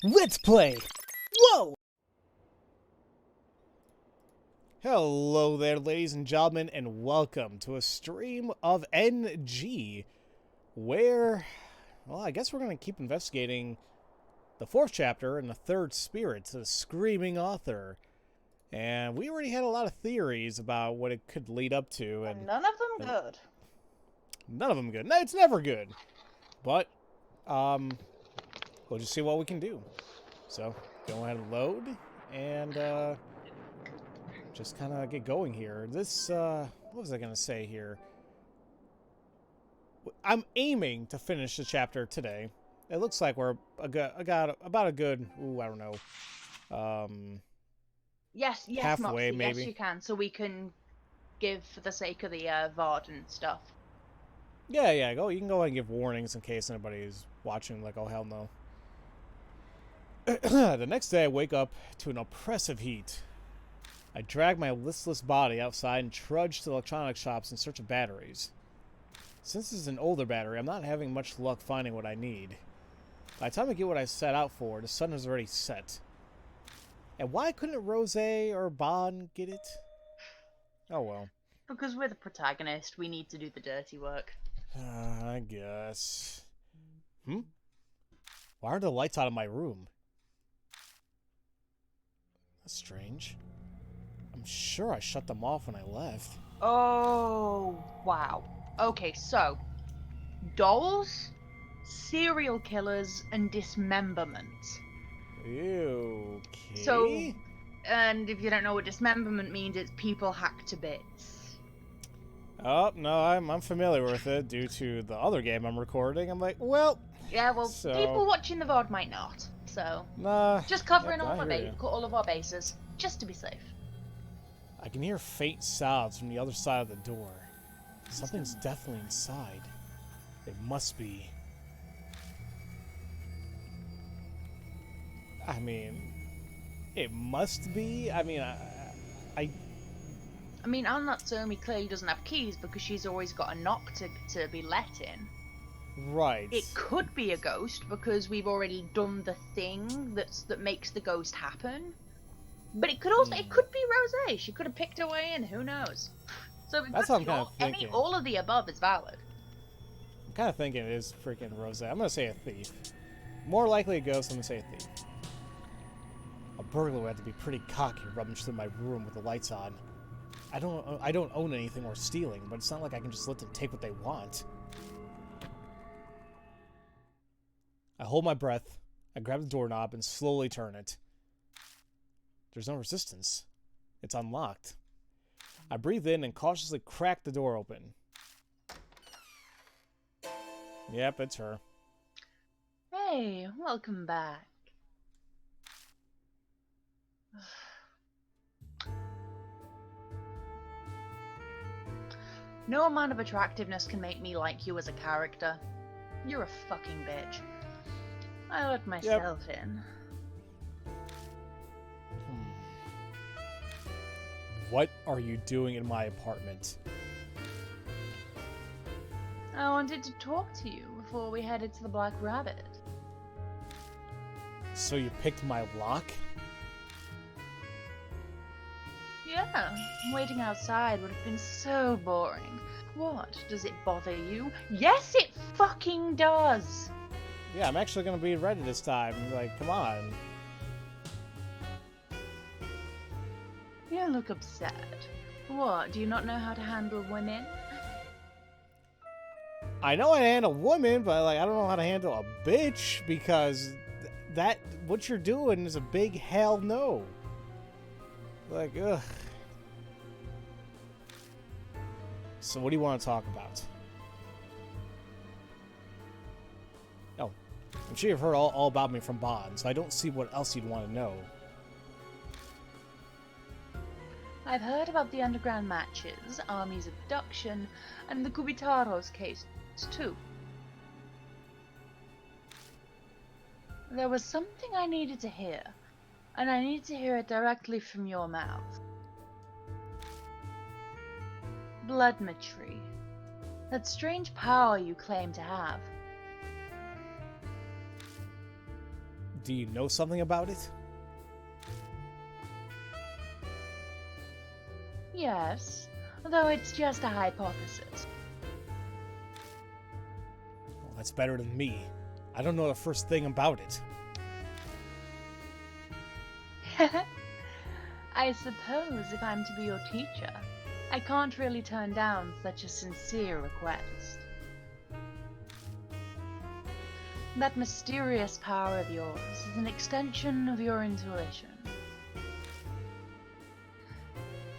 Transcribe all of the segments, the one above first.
Let's play! Whoa! Hello there, ladies and gentlemen, and welcome to a stream of NG, where, well, I guess we're going to keep investigating the fourth chapter and the third spirit, the Screaming Author. And we already had a lot of theories about what it could lead up to. And none of them good. None of them good. No, it's never good. But, we'll just see what we can do. So, go ahead and load, and, just kind of get going here. This, what was I going to say here? I'm aiming to finish the chapter today. It looks like we're about a good, I don't know, Yes, halfway, Moxie, maybe. yes you can, so we can give for the sake of the VOD and stuff. Yeah, you can go ahead and give warnings in case anybody's watching, like, oh hell no. The next day I wake up to an oppressive heat. I drag my listless body outside and trudge to electronics shops in search of batteries. Since this is an older battery, I'm not having much luck finding what I need. By the time I get what I set out for, the sun has already set. And why couldn't Rose or Bon get it? Oh well. Because we're the protagonist, we need to do the dirty work. I guess. Why are the lights out of my room? That's strange. I'm sure I shut them off when I left. Oh, wow. Okay, so, dolls, serial killers, and dismemberment. Ew, okay. So, and if you don't know what dismemberment means, it's people hacked to bits. Oh, no, I'm familiar with it due to the other game I'm recording. I'm like, well... Yeah, well, people watching the VOD might not, so... Nah. Just covering all of our bases, just to be safe. I can hear faint sounds from the other side of the door. Something's definitely inside. It must be. I mean, it must be? I mean, I mean, Natsume clearly doesn't have keys because she's always got a knock to be let in. Right. It could be a ghost because we've already done the thing that makes the ghost happen. But it could also it could be Rose. She could have picked her way in. Who knows? So that's what I'm kind of thinking. All of the above is valid. I'm kind of thinking it is freaking Rose. I'm gonna say a thief. More likely a ghost. I'm gonna say a thief. A burglar would have to be pretty cocky, rummage through my room with the lights on. I don't own anything or stealing, but it's not like I can just let them take what they want. I hold my breath. I grab the doorknob and slowly turn it. There's no resistance. It's unlocked. I breathe in and cautiously crack the door open. Yep, it's her. Hey, welcome back. No amount of attractiveness can make me like you as a character. You're a fucking bitch. I let myself in. What are you doing in my apartment? I wanted to talk to you before we headed to the Black Rabbit. So you picked my lock? Yeah, waiting outside would have been so boring. What? Does it bother you? Yes, it fucking does! Yeah, I'm actually gonna be ready this time. Like, come on. You look upset. What, do you not know how to handle women? I know how to handle women, but like I don't know how to handle a bitch because what you're doing is a big hell no. Like, ugh. So what do you want to talk about? Oh, I'm sure you've heard all about me from Bond, so I don't see what else you'd want to know. I've heard about the underground matches, Army's abduction, and the Kubitaro's case, too. There was something I needed to hear, and I needed to hear it directly from your mouth. Bloodmetry. That strange power you claim to have. Do you know something about it? Yes, though it's just a hypothesis. Well, that's better than me. I don't know the first thing about it. I suppose if I'm to be your teacher, I can't really turn down such a sincere request. That mysterious power of yours is an extension of your intuition.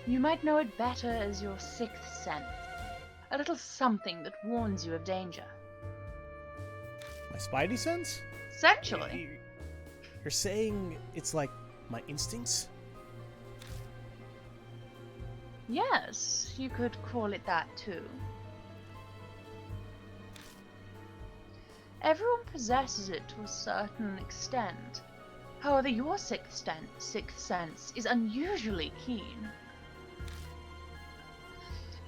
You might know it better as your sixth sense, a little something that warns you of danger. My spidey sense? Essentially. You're saying it's like my instincts? Yes, you could call it that too. Everyone possesses it to a certain extent. However, your sixth sense is unusually keen.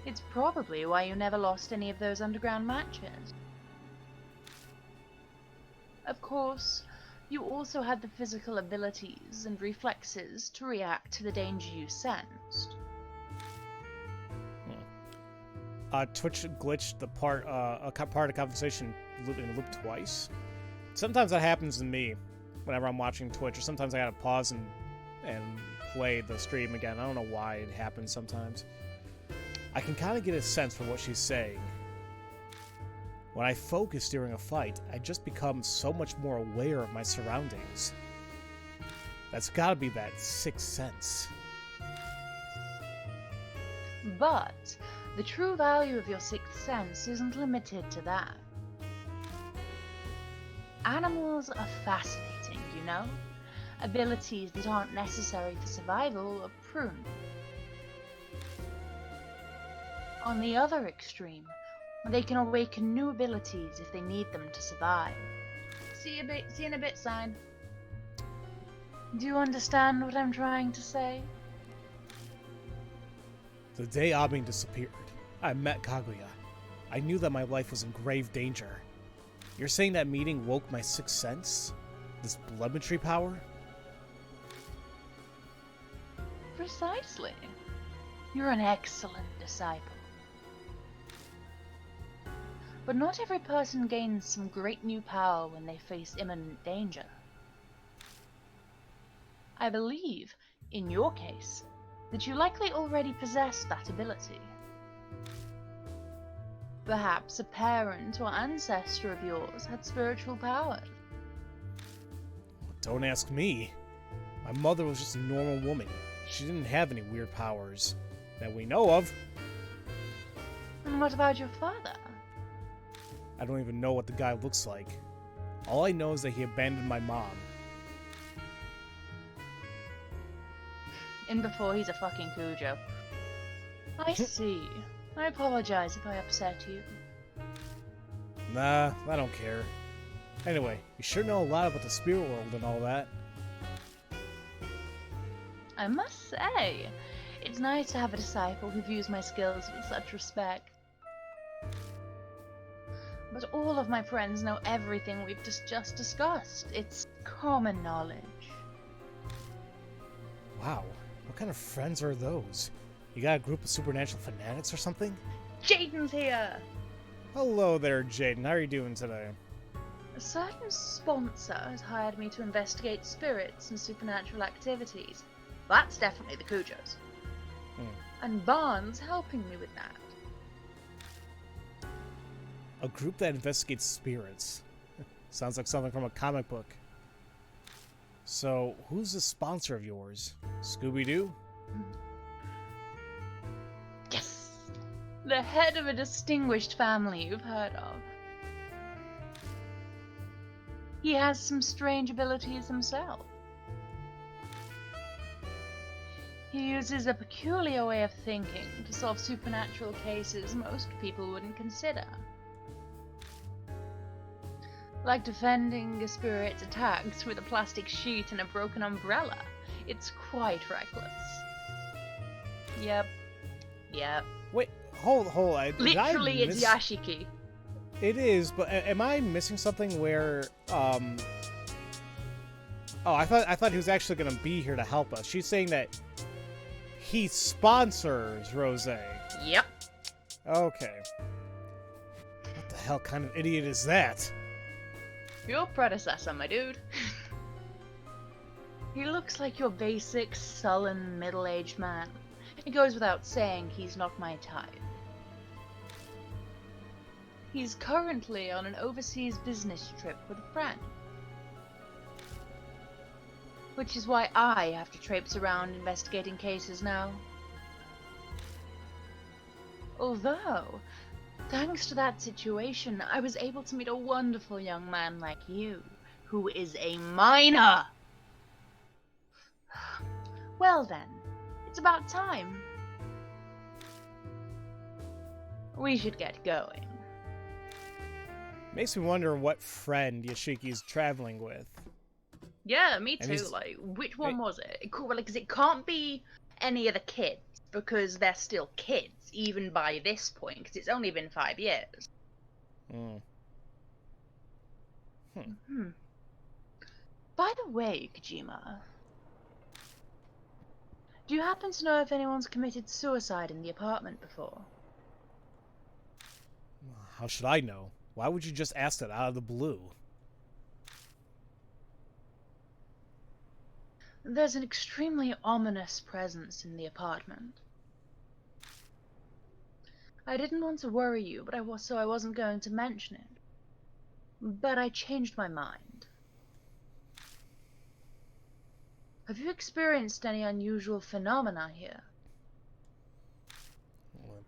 It's probably why you never lost any of those underground matches. Of course, you also had the physical abilities and reflexes to react to the danger you sensed. Twitch glitched the part of the conversation in loop twice. Sometimes that happens to me whenever I'm watching Twitch, or sometimes I gotta pause and play the stream again. I don't know why it happens sometimes. I can kind of get a sense for what she's saying. When I focus during a fight, I just become so much more aware of my surroundings. That's gotta be that sixth sense. But the true value of your sixth sense isn't limited to that. Animals are fascinating, you know? Abilities that aren't necessary for survival are pruned. On the other extreme, they can awaken new abilities if they need them to survive. See you in a bit, sign. Do you understand what I'm trying to say? The day Abing disappeared, I met Kaguya. I knew that my life was in grave danger. You're saying that meeting woke my sixth sense? This telemetry power? Precisely. You're an excellent disciple. But not every person gains some great new power when they face imminent danger. I believe, in your case, that you likely already possess that ability. Perhaps a parent or ancestor of yours had spiritual powers. Don't ask me. My mother was just a normal woman. She didn't have any weird powers that we know of. And what about your father? I don't even know what the guy looks like. All I know is that he abandoned my mom. And before he's a fucking Cujo. I see. I apologize if I upset you. Nah, I don't care. Anyway, you sure know a lot about the spirit world and all that. I must say, it's nice to have a disciple who views my skills with such respect. But all of my friends know everything we've just discussed. It's common knowledge. Wow, what kind of friends are those? You got a group of supernatural fanatics or something? Jaden's here! Hello there, Jaden. How are you doing today? A certain sponsor has hired me to investigate spirits and supernatural activities. That's definitely the Cujos. And Barnes helping me with that. A group that investigates spirits. Sounds like something from a comic book. So, who's the sponsor of yours? Scooby-Doo? Yes! The head of a distinguished family you've heard of. He has some strange abilities himself. He uses a peculiar way of thinking to solve supernatural cases most people wouldn't consider. Like defending a spirit's attacks with a plastic sheet and a broken umbrella. It's quite reckless. Yep. Wait, hold. Literally, it's Yashiki. It is, but am I missing something where, Oh, I thought he was actually gonna be here to help us. She's saying that he sponsors Rose. Yep. Okay. What the hell kind of idiot is that? Your predecessor, my dude. He looks like your basic, sullen, middle-aged man. It goes without saying he's not my type. He's currently on an overseas business trip with a friend. Which is why I have to traipse around investigating cases now. Although, thanks to that situation, I was able to meet a wonderful young man like you, who is a minor! Well then, it's about time. We should get going. Makes me wonder what friend Yashiki's traveling with. Yeah, me And too. he's- Like, which one was it? Because it can't be any of the kids, because they're still kids, even by this point, because it's only been 5 years. By the way, Kojima, do you happen to know if anyone's committed suicide in the apartment before? How should I know? Why would you just ask that out of the blue? There's an extremely ominous presence in the apartment. I didn't want to worry you, so I wasn't going to mention it. But I changed my mind. Have you experienced any unusual phenomena here? Well,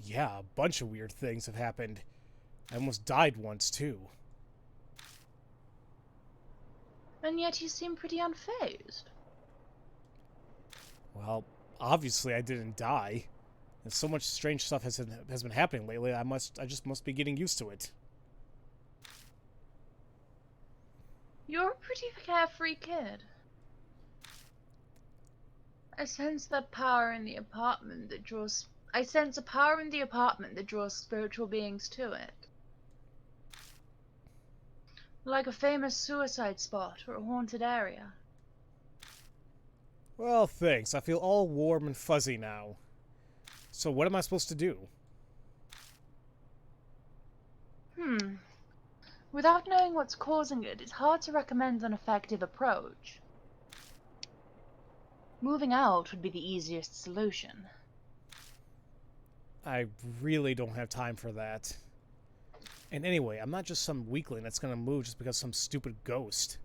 yeah, a bunch of weird things have happened. I almost died once, too. And yet you seem pretty unfazed. Well, obviously I didn't die. And so much strange stuff has been happening lately, I just must be getting used to it. You're a pretty carefree kid. I sense a power in the apartment that draws spiritual beings to it. Like a famous suicide spot or a haunted area. Well, thanks. I feel all warm and fuzzy now. So what am I supposed to do? Without knowing what's causing it, it's hard to recommend an effective approach. Moving out would be the easiest solution. I really don't have time for that. And anyway, I'm not just some weakling that's gonna move just because some stupid ghost.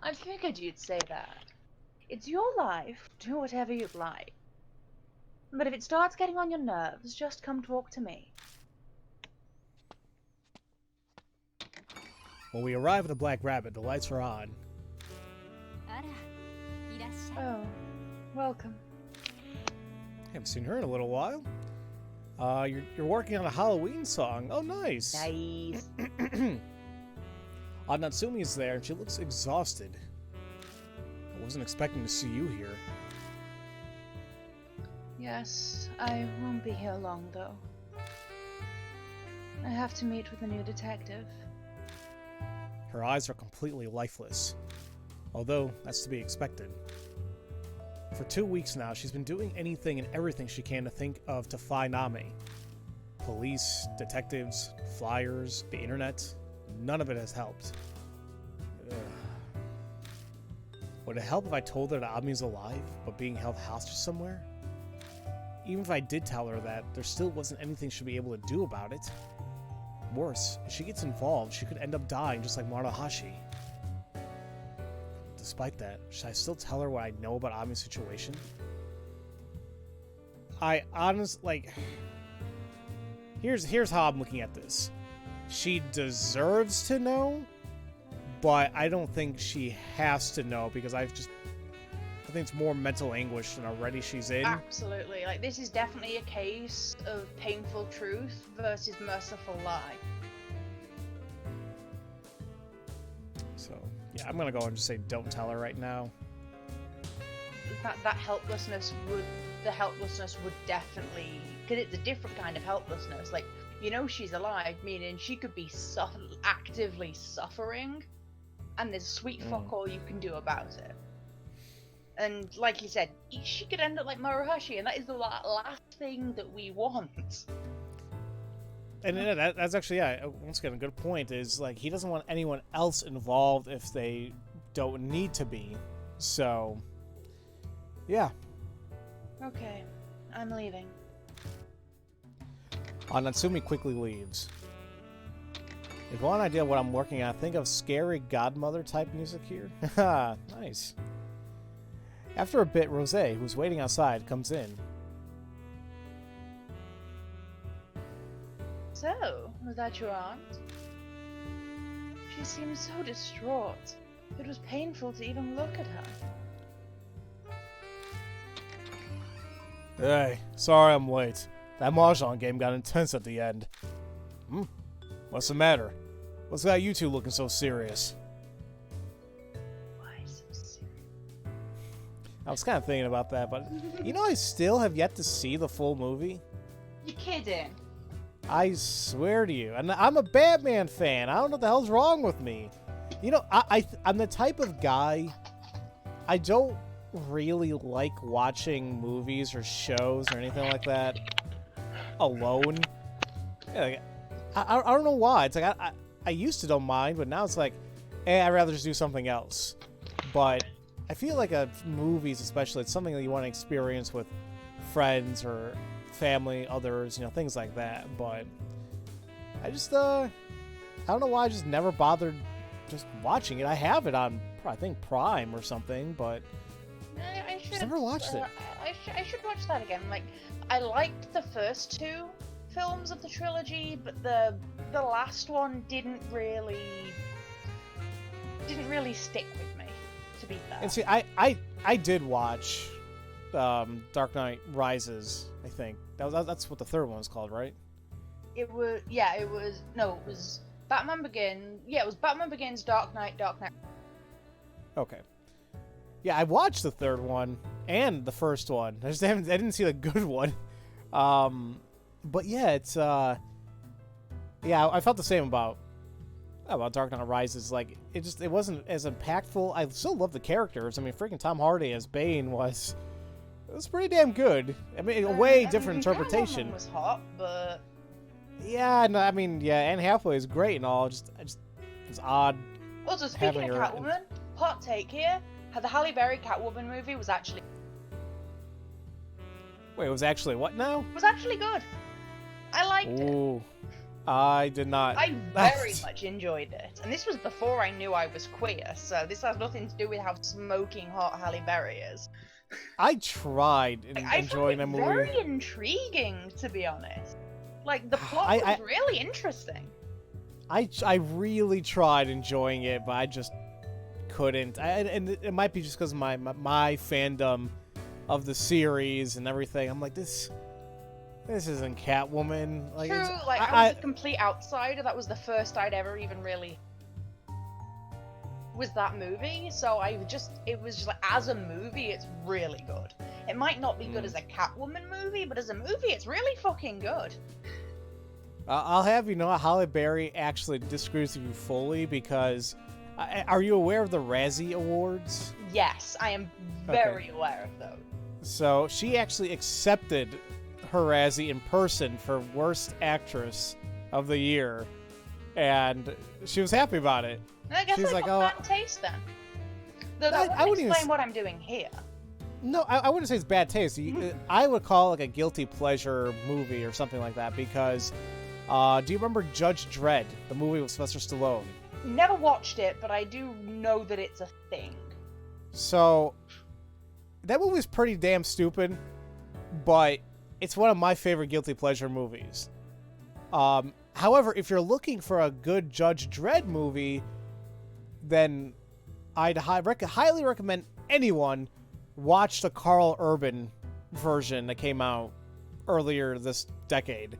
I figured you'd say that. It's your life, do whatever you'd like. But if it starts getting on your nerves, just come talk to me. When we arrive at the Black Rabbit, the lights are on. Oh, welcome. Haven't seen her in a little while. You're working on a Halloween song. Oh, nice. Nice. Natsume is there, and she looks exhausted. I wasn't expecting to see you here. Yes, I won't be here long, though. I have to meet with a new detective. Her eyes are completely lifeless. Although, that's to be expected. For 2 weeks now, she's been doing anything and everything she can to think of to find Ami. Police, detectives, flyers, the internet. None of it has helped. Ugh. Would it help if I told her that Ami's alive, but being held hostage somewhere? Even if I did tell her that, there still wasn't anything she'd be able to do about it. Worse, if she gets involved, she could end up dying just like Maruhashi. Despite that, should I still tell her what I know about Ami's situation? I honestly, here's how I'm looking at this. She deserves to know, but I don't think she has to know because I think it's more mental anguish than already she's in. Absolutely. Like, this is definitely a case of painful truth versus merciful lie. So, yeah, I'm gonna go and just say don't tell her right now. The helplessness would definitely, because it's a different kind of helplessness. Like, you know she's alive, meaning she could be actively suffering, and there's sweet fuck all you can do about it. And like you said, she could end up like Morohashi, and that is the last thing that we want. And that's actually, yeah, once again, a good point is, like, he doesn't want anyone else involved if they don't need to be. So, yeah. Okay, I'm leaving. Natsume quickly leaves. If you want an idea of what I'm working on, think of scary godmother type music here. Haha, nice. After a bit, Rosé, who's waiting outside, comes in. So, was that your aunt? She seemed so distraught. It was painful to even look at her. Hey, sorry I'm late. That Mahjong game got intense at the end. What's the matter? What's got you two looking so serious? Why so serious? I was kind of thinking about that, but you know I still have yet to see the full movie? You kidding? I swear to you. And I'm a Batman fan. I don't know what the hell's wrong with me. You know, I'm the type of guy, I don't really like watching movies or shows or anything like that alone. Yeah, like, I don't know why. It's like I used to don't mind, but now it's like, I'd rather just do something else. But I feel like movies, especially, it's something that you want to experience with friends or family, others, you know, things like that. But I just, I don't know why I just never bothered just watching it. I have it on, I think, Prime or something, but I should just never watched it. I should watch that again. Like, I liked the first two films of the trilogy, but the last one didn't really stick with me, to be fair. And see, I did watch Dark Knight Rises, I think. That's what the third one was called, right? It was Batman Begins. Yeah, it was Batman Begins, Dark Knight. Okay. Yeah, I watched the third one and the first one. I didn't see the good one. But yeah, it's yeah, I felt the same about Dark Knight Rises. Like, it wasn't as impactful. I still love the characters. I mean, freaking Tom Hardy as Bane was pretty damn good. I mean, a way different interpretation. Was hot, but yeah, no, I mean, yeah, Anne Hathaway is great and all. Just it's odd. Also, speaking of Catwoman, hot take here: the Halle Berry Catwoman movie was actually. Wait, it was actually what now? It was actually good. I liked it. I did not. I very much enjoyed it. And this was before I knew I was queer, so this has nothing to do with how smoking hot Halle Berry is. I tried enjoying the movie. Very intriguing, to be honest. Like, the plot was really interesting. I really tried enjoying it, but I just couldn't. And it might be just because of my fandom of the series and everything. I'm like, this isn't Catwoman. Like, true, like, I was a complete outsider. That was the first I'd ever even really was that movie. So it was just like, as a movie, it's really good. It might not be good as a Catwoman movie, but as a movie, it's really fucking good. I'll have you know, Halle Berry actually disagrees with you fully because are you aware of the Razzie Awards? Yes, I am very aware of those. So she actually accepted her Razzie in person for Worst Actress of the Year, and she was happy about it. And I guess she's like, bad taste then. Though that wouldn't explain what I'm doing here. No, I wouldn't say it's bad taste. I would call it like a guilty pleasure movie or something like that because, do you remember Judge Dredd, the movie with Sylvester Stallone? Never watched it, but I do know that it's a thing. So, that movie's pretty damn stupid, but it's one of my favorite guilty pleasure movies. However, if you're looking for a good Judge Dredd movie, then I'd highly recommend anyone watch the Carl Urban version that came out earlier this decade.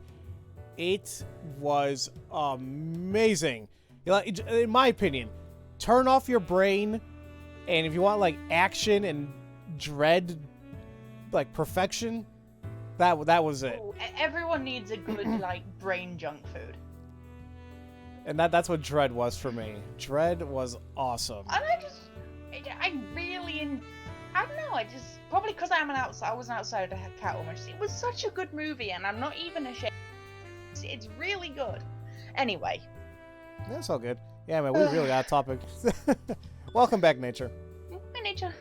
It was amazing. In my opinion, turn off your brain, and if you want like action and dread, like perfection, That was it. Oh, everyone needs a good, like, brain junk food. And that's what Dread was for me. Dread was awesome. And I don't know, probably because I was an outsider to Catwoman. It was such a good movie, and I'm not even ashamed. It's really good. Anyway. That's all good. Yeah, man, we really got a topic. Welcome back, Nature. Hi, Nature.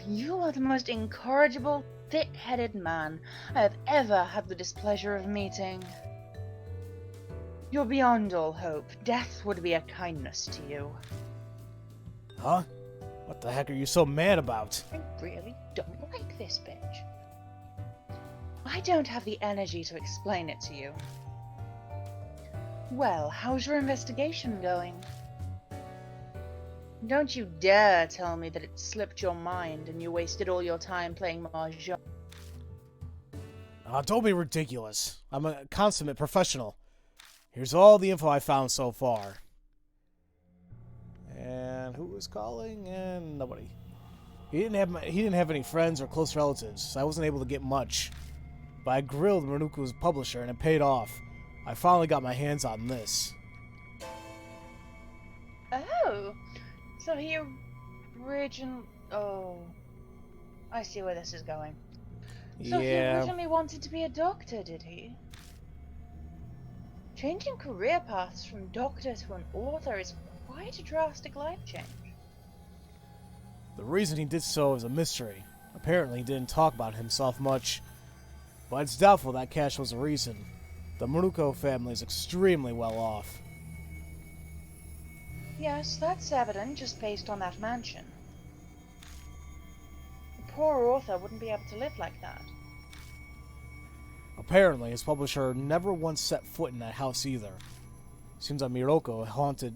You are the most incorrigible, thick-headed man I have ever had the displeasure of meeting. You're beyond all hope. Death would be a kindness to you. Huh? What the heck are you so mad about? I really don't like this bitch. I don't have the energy to explain it to you. Well, how's your investigation going? Don't you dare tell me that it slipped your mind and you wasted all your time playing mahjong. Don't be ridiculous. I'm a consummate professional. Here's all the info I found so far. And who was calling? And nobody. He didn't have any friends or close relatives, so I wasn't able to get much. But I grilled Maruku's publisher and it paid off. I finally got my hands on this. Oh, so oh, I see where this is going. So he originally wanted to be a doctor, did he? Changing career paths from doctor to an author is quite a drastic life change. The reason he did so is a mystery. Apparently he didn't talk about himself much. But it's doubtful that cash was the reason. The Maruko family is extremely well off. Yes, that's evident just based on that mansion. A poor author wouldn't be able to live like that. Apparently, his publisher never once set foot in that house either. Seems like Miroko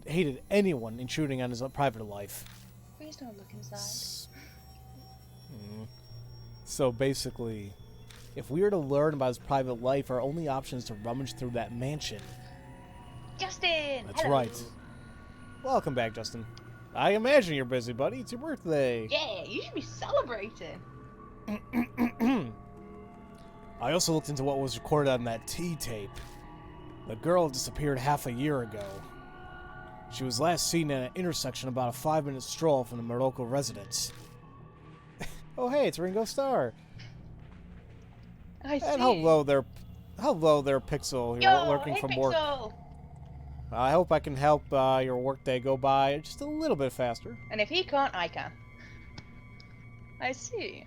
hated anyone intruding on his private life. Please don't look inside. So basically, if we were to learn about his private life, our only option is to rummage through that mansion. Justin! That's Hello. right. Welcome back, Justin. I imagine you're busy, buddy. It's your birthday. Yeah, you should be celebrating. I also looked into what was recorded on that T-tape. The girl disappeared half a year ago. She was last seen at an intersection about a 5-minute stroll from the Morocco residence. Oh hey, it's Ringo Starr. I see. And hello there, Pixel. You're lurking hey, from Pixel. work. I hope I can help your workday go by just a little bit faster. And if he can't, I can. I see.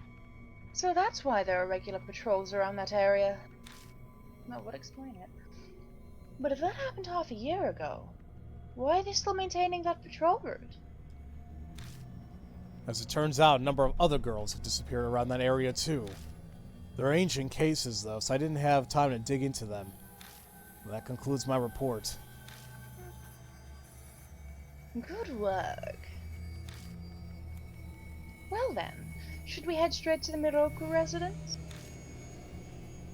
So that's why there are regular patrols around that area. That would explain it. But if that happened half a year ago, why are they still maintaining that patrol route? As it turns out, a number of other girls have disappeared around that area too. They're ancient cases though, so I didn't have time to dig into them. That concludes my report. Good work. Well then, should we head straight to the Miroku residence?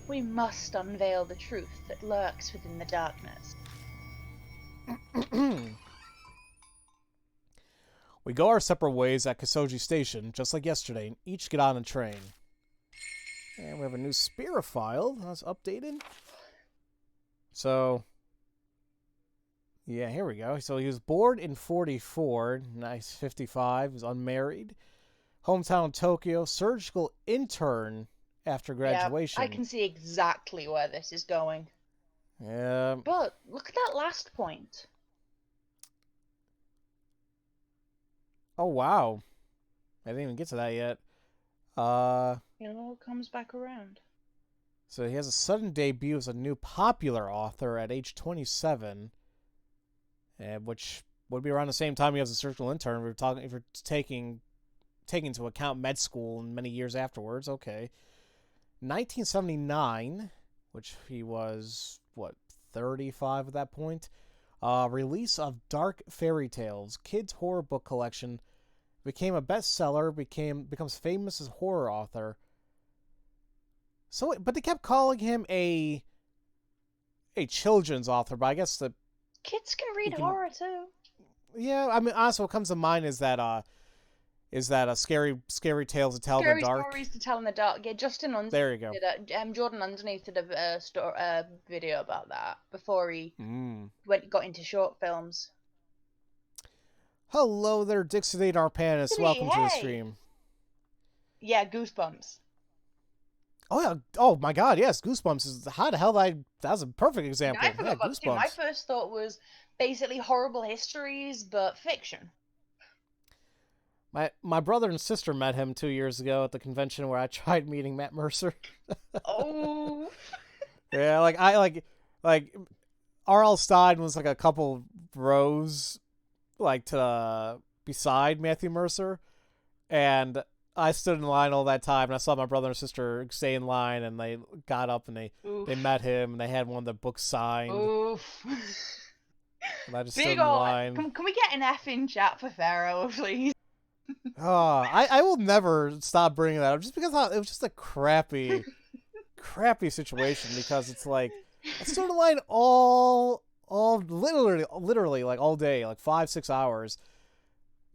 We must unveil the truth that lurks within the darkness. We go our separate ways at Kisoji Station, just like yesterday, and each get on a train. And we have a new Spira file that's updated. So, yeah, here we go. So he was born in 44, nice 55, he was unmarried. Hometown Tokyo, surgical intern after graduation. Yeah, I can see exactly where this is going. Yeah. But look at that last point. Oh, wow. I didn't even get to that yet. It all comes back around. So he has a sudden debut as a new popular author at age 27, which would be around the same time he has a surgical intern. If we're taking into account med school and many years afterwards, okay. 1979, which he was, 35 at that point? Release of Dark Fairy Tales, kids' horror book collection, became a bestseller, becomes famous as a horror author. So, but they kept calling him a children's author, but I guess the kids can read horror too. Yeah, I mean, honestly, what comes to mind is that Is that a scary tales to tell in Scary the dark? stories to tell in the dark. Yeah, Justin Underneath There you go. Jordan Underneath did a video about that before he Mm. got into short films. Hello there, Dixie Arpanis. Welcome to the Hey. stream. Yeah, Goosebumps. Oh yeah! Oh my God! Yes, Goosebumps is how the hell that was a perfect example. I forgot about Goosebumps. My first thought was basically horrible histories, but fiction. My brother and sister met him 2 years ago at the convention where I tried meeting Matt Mercer. Oh. Yeah, like R.L. Stein was like a couple rows like to beside Matthew Mercer, and I stood in line all that time, and I saw my brother and sister stay in line, and they got up and they met him, and they had one of the books signed. Oof. And I just stood in line. Can we get an F in chat for Pharaoh, please? I will never stop bringing that up just because it was just a crappy situation, because it's like I stood in line all literally like all day, like 5-6 hours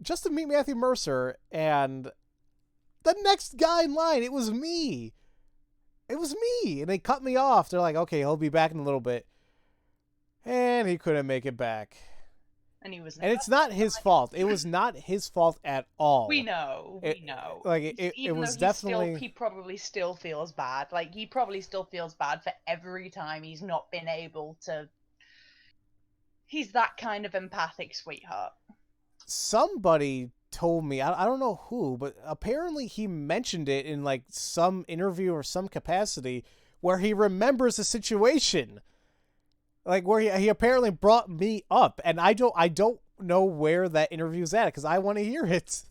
just to meet Matthew Mercer, and the next guy in line, it was me. And they cut me off. They're like, okay, he'll be back in a little bit. And he couldn't make it back. And he was. And it's not his fault. It was not his fault at all. We know. Like it was definitely. He probably still feels bad. Like he probably still feels bad for every time he's not been able to. He's that kind of empathic sweetheart. Somebody told me, I don't know who, but apparently he mentioned it in like some interview or some capacity where he remembers the situation, like where he apparently brought me up, and I don't know where that interview's at, because I want to hear it,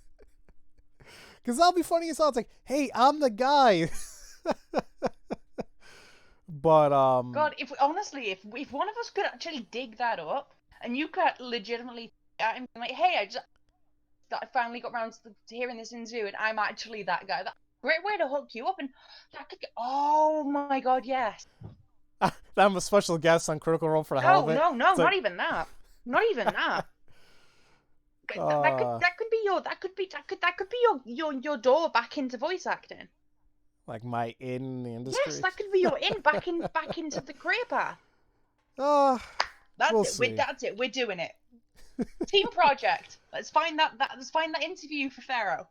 because that'll be funny as hell. It's like, hey, I'm the guy. But God, if one of us could actually dig that up, and you could legitimately at him like, hey, I finally got around to hearing this in Zoo, and I'm actually that guy. That's a great way to hook you up, and that could get, oh my God, yes. I'm a special guest on Critical Role for the hell of it. No, not even that. Not even that. That could be your door back into voice acting. Like my in the industry. Yes, that could be your in back into the career path. That's it. We're doing it. Team project. Let's find that interview for Pharaoh.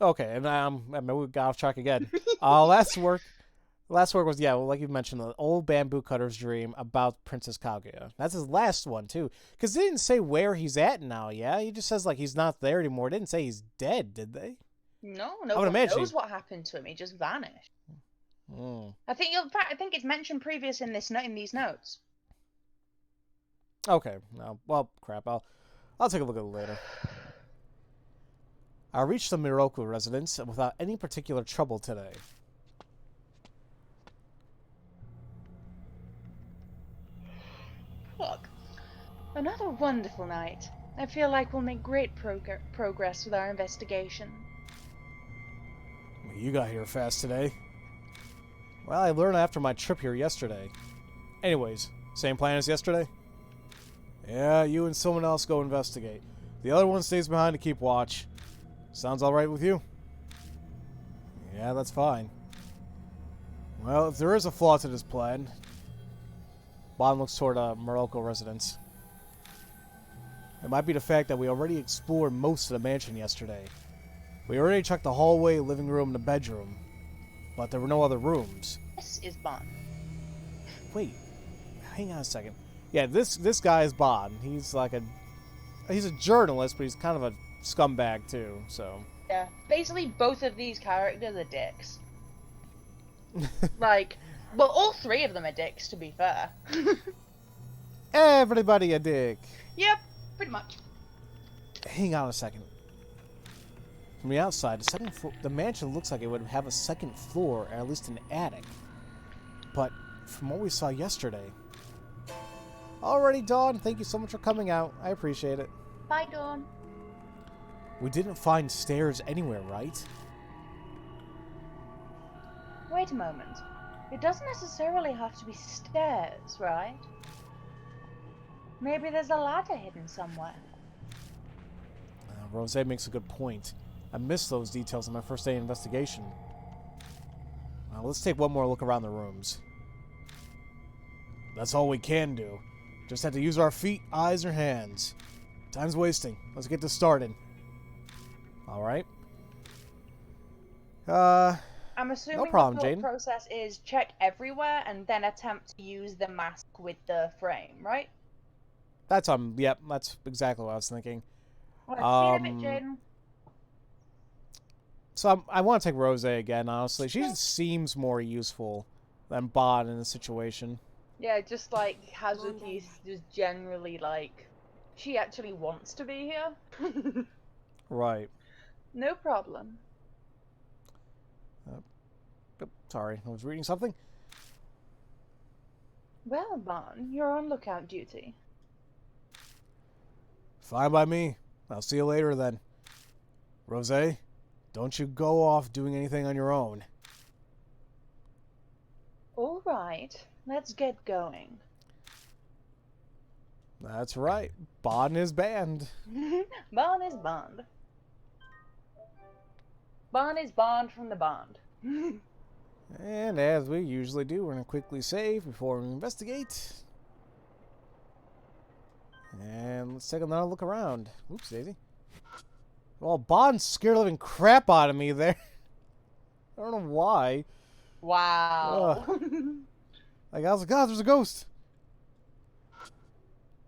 Okay, and I mean, we got off track again. Last work was, yeah, well, like you mentioned, the old bamboo cutter's dream about Princess Kaguya. That's his last one too, because they didn't say where he's at now. Yeah, he just says like he's not there anymore. They didn't say he's dead, did they? No one knows what happened to him. He just vanished. I think it's mentioned previous in these notes. Okay, no, well, crap. I'll take a look at it later. I reached the Miroku residence without any particular trouble today. Look, another wonderful night. I feel like we'll make great progress with our investigation. You got here fast today. Well, I learned after my trip here yesterday. Anyways, same plan as yesterday? Yeah, you and someone else go investigate. The other one stays behind to keep watch. Sounds alright with you? Yeah, that's fine. Well, if there is a flaw to this plan... Bond looks toward a Morocco residence. It might be the fact that we already explored most of the mansion yesterday. We already checked the hallway, living room, and the bedroom. But there were no other rooms. This is Bond. Wait, hang on a second. Yeah, this guy is Bond. He's a journalist, but he's kind of a scumbag too, so. Yeah, basically both of these characters are dicks. Like, well, all three of them are dicks, to be fair. Everybody a dick. Yep, pretty much. Hang on a second. From the outside, the mansion looks like it would have a second floor, or at least an attic. But from what we saw yesterday... Alrighty, Dawn, thank you so much for coming out. I appreciate it. Bye, Dawn. We didn't find stairs anywhere, right? Wait a moment. It doesn't necessarily have to be stairs, right? Maybe there's a ladder hidden somewhere. Rose makes a good point. I missed those details in my first day of investigation. Let's take one more look around the rooms. That's all we can do. Just have to use our feet, eyes, or hands. Time's wasting. Let's get this started. Alright. I'm assuming No problem, the thought Jaden. process is check everywhere and then attempt to use the mask with the frame, right? That's, yep, that's exactly what I was thinking. Let's see in a bit, Jaden. So I want to take Rose again, honestly. She seems more useful than Bod in this situation. Yeah, just like Hazuki's just generally like, she actually wants to be here. Right. No problem. Sorry, I was reading something. Well, Bon, you're on lookout duty. Fine by me. I'll see you later then. Rose, don't you go off doing anything on your own. All right, let's get going. That's right. Bond is banned. Bon is Bond. Bon is Bond from the Bond. And as we usually do, we're going to quickly save before we investigate. And let's take another look around. Oops, Daisy. Well, Bond scared the living crap out of me there. I don't know why. Wow. Like, I was like, God, there's a ghost.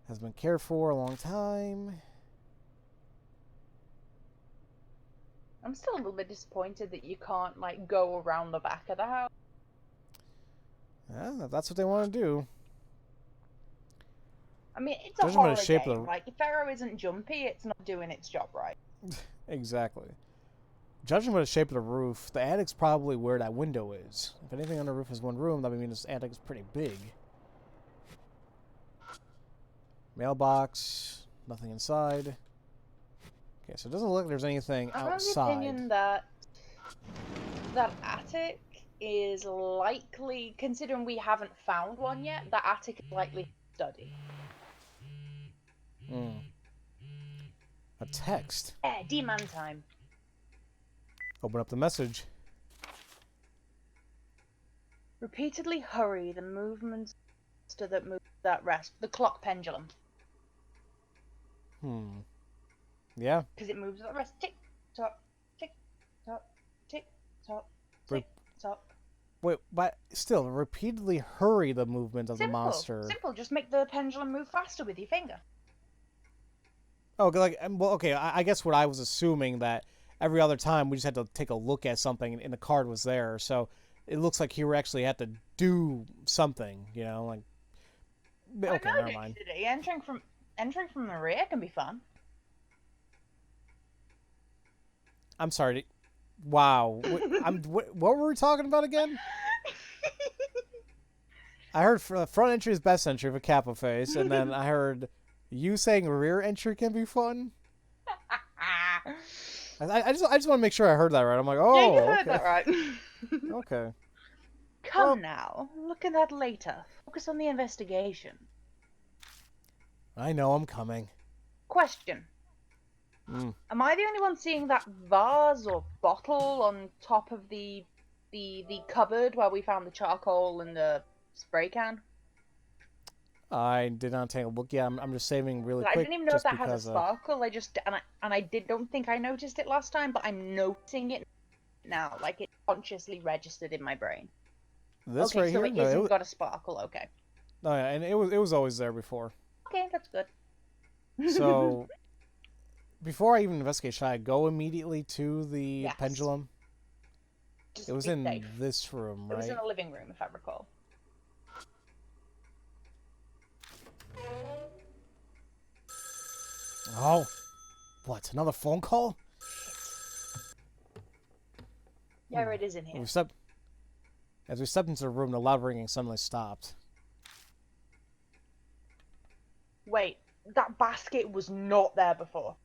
Has been cared for a long time. I'm still a little bit disappointed that you can't, like, go around the back of the house. Yeah, if that's what they want to do. I mean, it's a Judging by horror the shape game. of the... Like, if Pharaoh isn't jumpy, it's not doing its job right. Exactly. Judging by the shape of the roof, the attic's probably where that window is. If anything on the roof is one room, that would mean this attic is pretty big. Mailbox. Nothing inside. Okay, so it doesn't look like there's anything I'm outside. of the opinion that that attic is likely, considering we haven't found one yet, that attic is likely study. A text. D-man time. Open up the message. Repeatedly hurry the movements that move that rest. The clock pendulum. Yeah. Because it moves at the rest. Tick tock, tick tock, tick tock, tick tock. Wait, but still, repeatedly hurry the movement of the monster. Simple. Just make the pendulum move faster with your finger. Oh, like, well, okay, I guess what I was assuming that every other time we just had to take a look at something and the card was there, so it looks like here we actually had to do something, you know, like... Okay, never mind. Entering from the rear can be fun. I'm sorry. Wow. What were we talking about again? I heard front entry is best entry for Kappa face, and then I heard you saying rear entry can be fun. I just want to make sure I heard that right. I'm like, oh, yeah, you heard that right. Okay. Come now, look at that later. Focus on the investigation. I know I'm coming. Question. Am I the only one seeing that vase or bottle on top of the cupboard where we found the charcoal and the spray can? I did not take a look. Yeah, I'm just saving really quick. I didn't even know if that because, has a sparkle. I don't think I noticed it last time, but I'm noticing it now. Like it consciously registered in my brain. This okay, right so here, it isn't got a sparkle. Okay. Oh yeah, and it was always there before. Okay, that's good. So, before I even investigate, should I go immediately to the pendulum? Just it was in safe. This room, right? It was in the living room, if I recall. Oh, what? Another phone call? Yeah, it is in here. As we stepped into the room, the loud ringing suddenly stopped. Wait, that basket was not there before.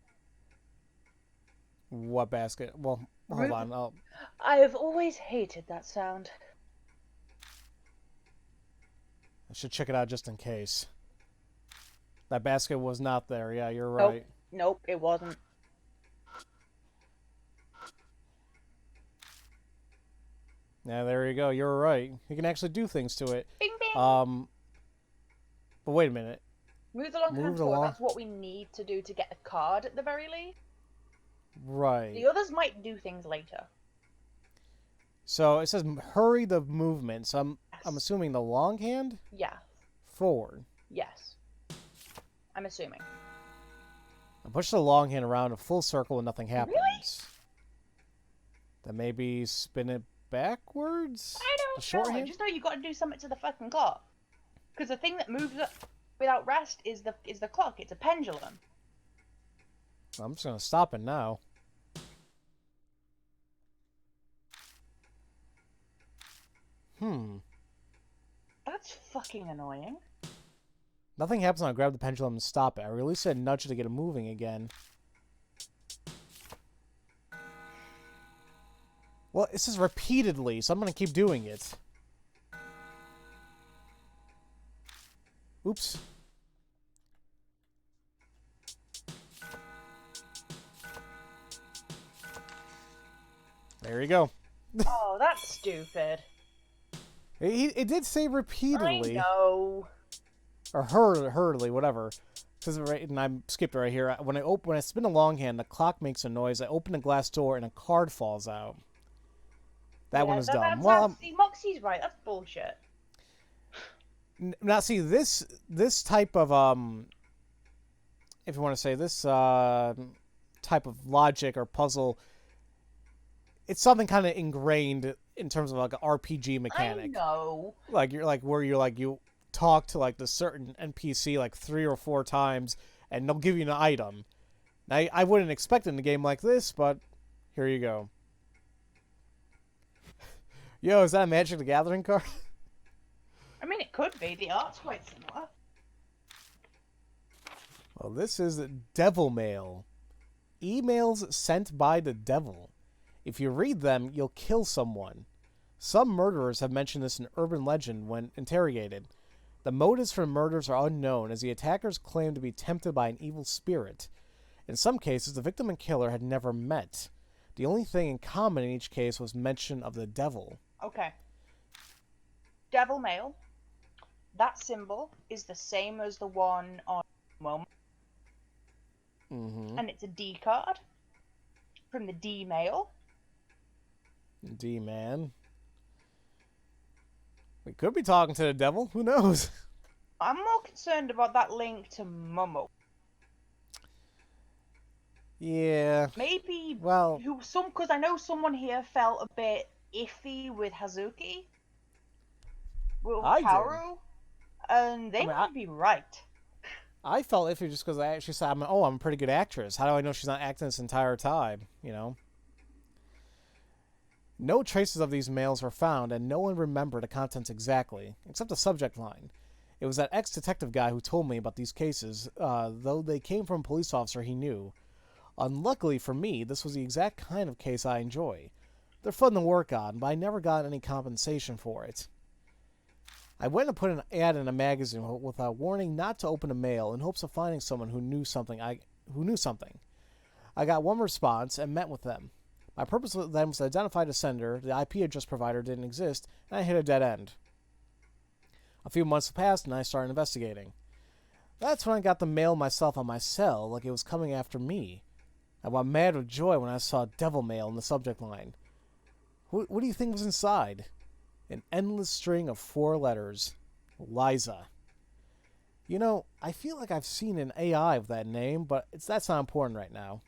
What basket? Well, hold on. I have always hated that sound. I should check it out just in case. That basket was not there. Yeah, you're right. Nope, it wasn't. Yeah, there you go. You're right. You can actually do things to it. Bing bing! But wait a minute. Move the long hand Move the forward. long... That's what we need to do to get a card at the very least. Right. The others might do things later. So it says hurry the movement. So I'm Yes. assuming the long hand? Yeah. Forward. Yes. I'm assuming. I push the long hand around a full circle and nothing happens. Really? Then maybe spin it backwards? I The don't short know. I hand? just know you got to do something to the fucking clock. Because the thing that moves up without rest is the clock. It's a pendulum. I'm just going to stop it now. That's fucking annoying. Nothing happens when I grab the pendulum and stop it. I release it and nudge it to get it moving again. Well, it says repeatedly, so I'm going to keep doing it. Oops. There you go. Oh, that's stupid. It did say repeatedly. I know. Or hurriedly, whatever. Because and I skipped it right here. When I spin a long hand, the clock makes a noise. I open a glass door and a card falls out. That one is dumb. Well, see, Moxie's right. That's bullshit. now see this type of if you want to say this type of logic or puzzle, it's something kind of ingrained in terms of like an RPG mechanic. I know. Like you talk to like the certain NPC like 3 or 4 times and they'll give you an item. Now I wouldn't expect it in a game like this, but here you go. Yo, is that a Magic the Gathering card? I mean, it could be. The art's quite similar. Well, this is Devil Mail. Emails sent by the devil. If you read them, you'll kill someone. Some murderers have mentioned this in urban legend when interrogated. The motives for murders are unknown, as the attackers claim to be tempted by an evil spirit. In some cases, the victim and killer had never met. The only thing in common in each case was mention of the devil. Okay. Devil Mail. That symbol is the same as the one on Moment. Mm-hmm. And it's a D card from the D Mail. D-man. We could be talking to the devil. Who knows? I'm more concerned about that link to Momo. Yeah. Maybe Well, because I know someone here felt a bit iffy with Hazuki. With I Kaoru. And they might be right. I felt iffy just because I actually said, I'm a pretty good actress. How do I know she's not acting this entire time? You know? No traces of these mails were found, and no one remembered the contents exactly, except the subject line. It was that ex-detective guy who told me about these cases, though they came from a police officer he knew. Unluckily for me, this was the exact kind of case I enjoy. They're fun to work on, but I never got any compensation for it. I went and put an ad in a magazine with a warning not to open a mail in hopes of finding someone who knew something. I got one response and met with them. My purpose then was to identify the sender. The IP address provider didn't exist, and I hit a dead end. A few months passed, and I started investigating. That's when I got the mail myself on my cell, like it was coming after me. I went mad with joy when I saw Devil Mail in the subject line. What do you think was inside? An endless string of 4 letters. Liza. You know, I feel like I've seen an AI with that name, but that's not important right now.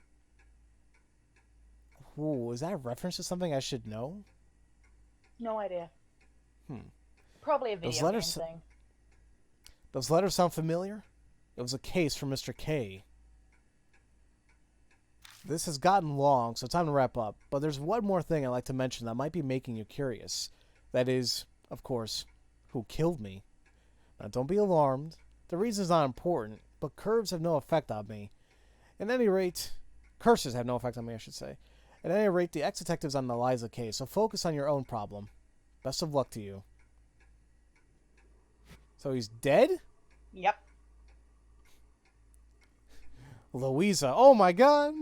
Ooh, is that a reference to something I should know? No idea. Probably a video game thing. Those letters sound familiar? It was a case from Mr. K. This has gotten long, so time to wrap up. But there's one more thing I'd like to mention that might be making you curious. That is, of course, who killed me. Now, don't be alarmed. The reason's not important, but curves have no effect on me. At any rate, curses have no effect on me, I should say. At any rate, the ex-detective's on the Liza case, so focus on your own problem. Best of luck to you. So he's dead? Yep. Louisa. Oh my god!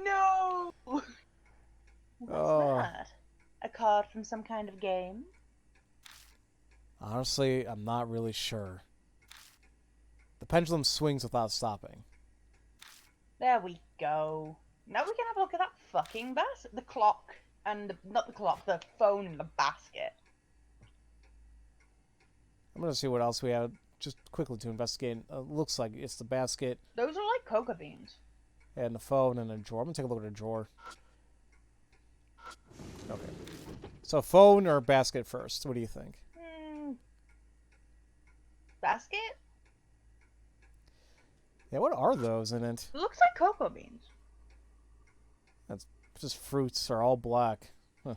No! What's that? A card from some kind of game? Honestly, I'm not really sure. The pendulum swings without stopping. There we go. Now we can have a look at that fucking basket. The clock and not the clock, the phone and the basket. I'm gonna see what else we have just quickly to investigate. Looks like it's the basket Those are like cocoa beans. and the phone and a drawer. I'm gonna take a look at a drawer. Okay. So phone or basket first? What do you think? Basket? Yeah, what are those in it? It looks like cocoa beans. That's just fruits are all black. Huh.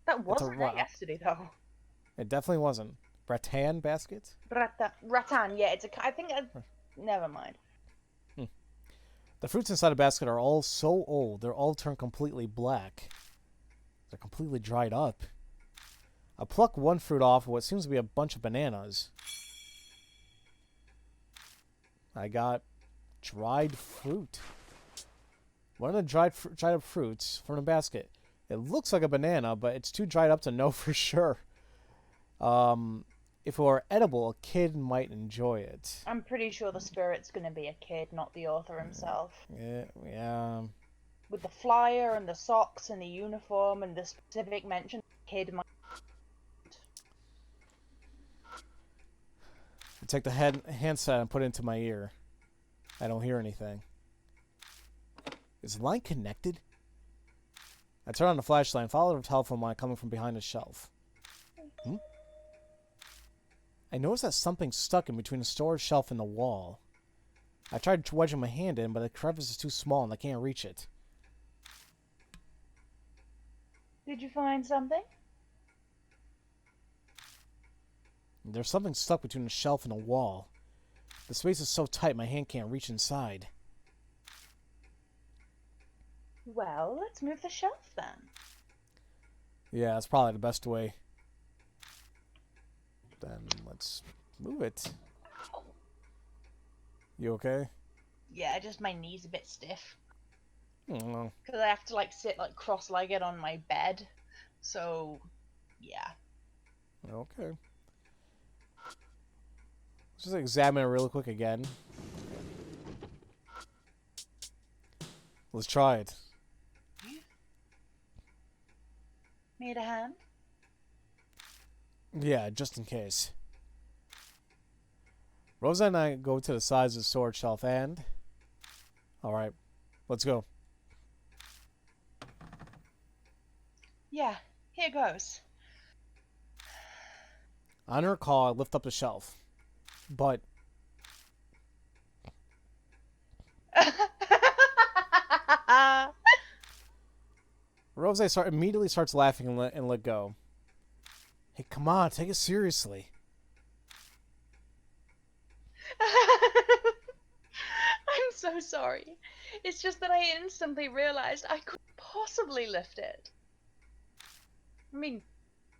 That wasn't there yesterday though. It definitely wasn't. Rattan basket? Rattan, yeah, it's a. I think. Never mind. The fruits inside the basket are all so old, they're all turned completely black. They're completely dried up. I pluck one fruit off what seems to be a bunch of bananas. I got dried fruit. One of the dried up fruits from the basket. It looks like a banana, but it's too dried up to know for sure. If it were edible, a kid might enjoy it. I'm pretty sure the spirit's gonna be a kid, not the author himself. Yeah. With the flyer and the socks and the uniform and the specific mention, the kid might. I take the handset and put it into my ear. I don't hear anything. Is the line connected? I turn on the flashlight and follow the telephone line coming from behind the shelf. I noticed that something's stuck in between the storage shelf and the wall. I tried wedging my hand in, but the crevice is too small and I can't reach it. Did you find something? There's something stuck between the shelf and the wall. The space is so tight my hand can't reach inside. Well, let's move the shelf then. Yeah, that's probably the best way. Then let's move it. You okay? Yeah, just my knee's a bit stiff. I don't know. Because I have to like sit like cross-legged on my bed. So, yeah. Okay. Let's just examine it real quick again. Let's try it. Need a hand? Yeah, just in case. Rosa and I go to the sides of the storage shelf and... Alright, let's go. Yeah, here goes. On her call, I lift up the shelf. But... Rose immediately starts laughing and let go. Hey, come on, take it seriously. I'm so sorry. It's just that I instantly realized I couldn't possibly lift it. I mean,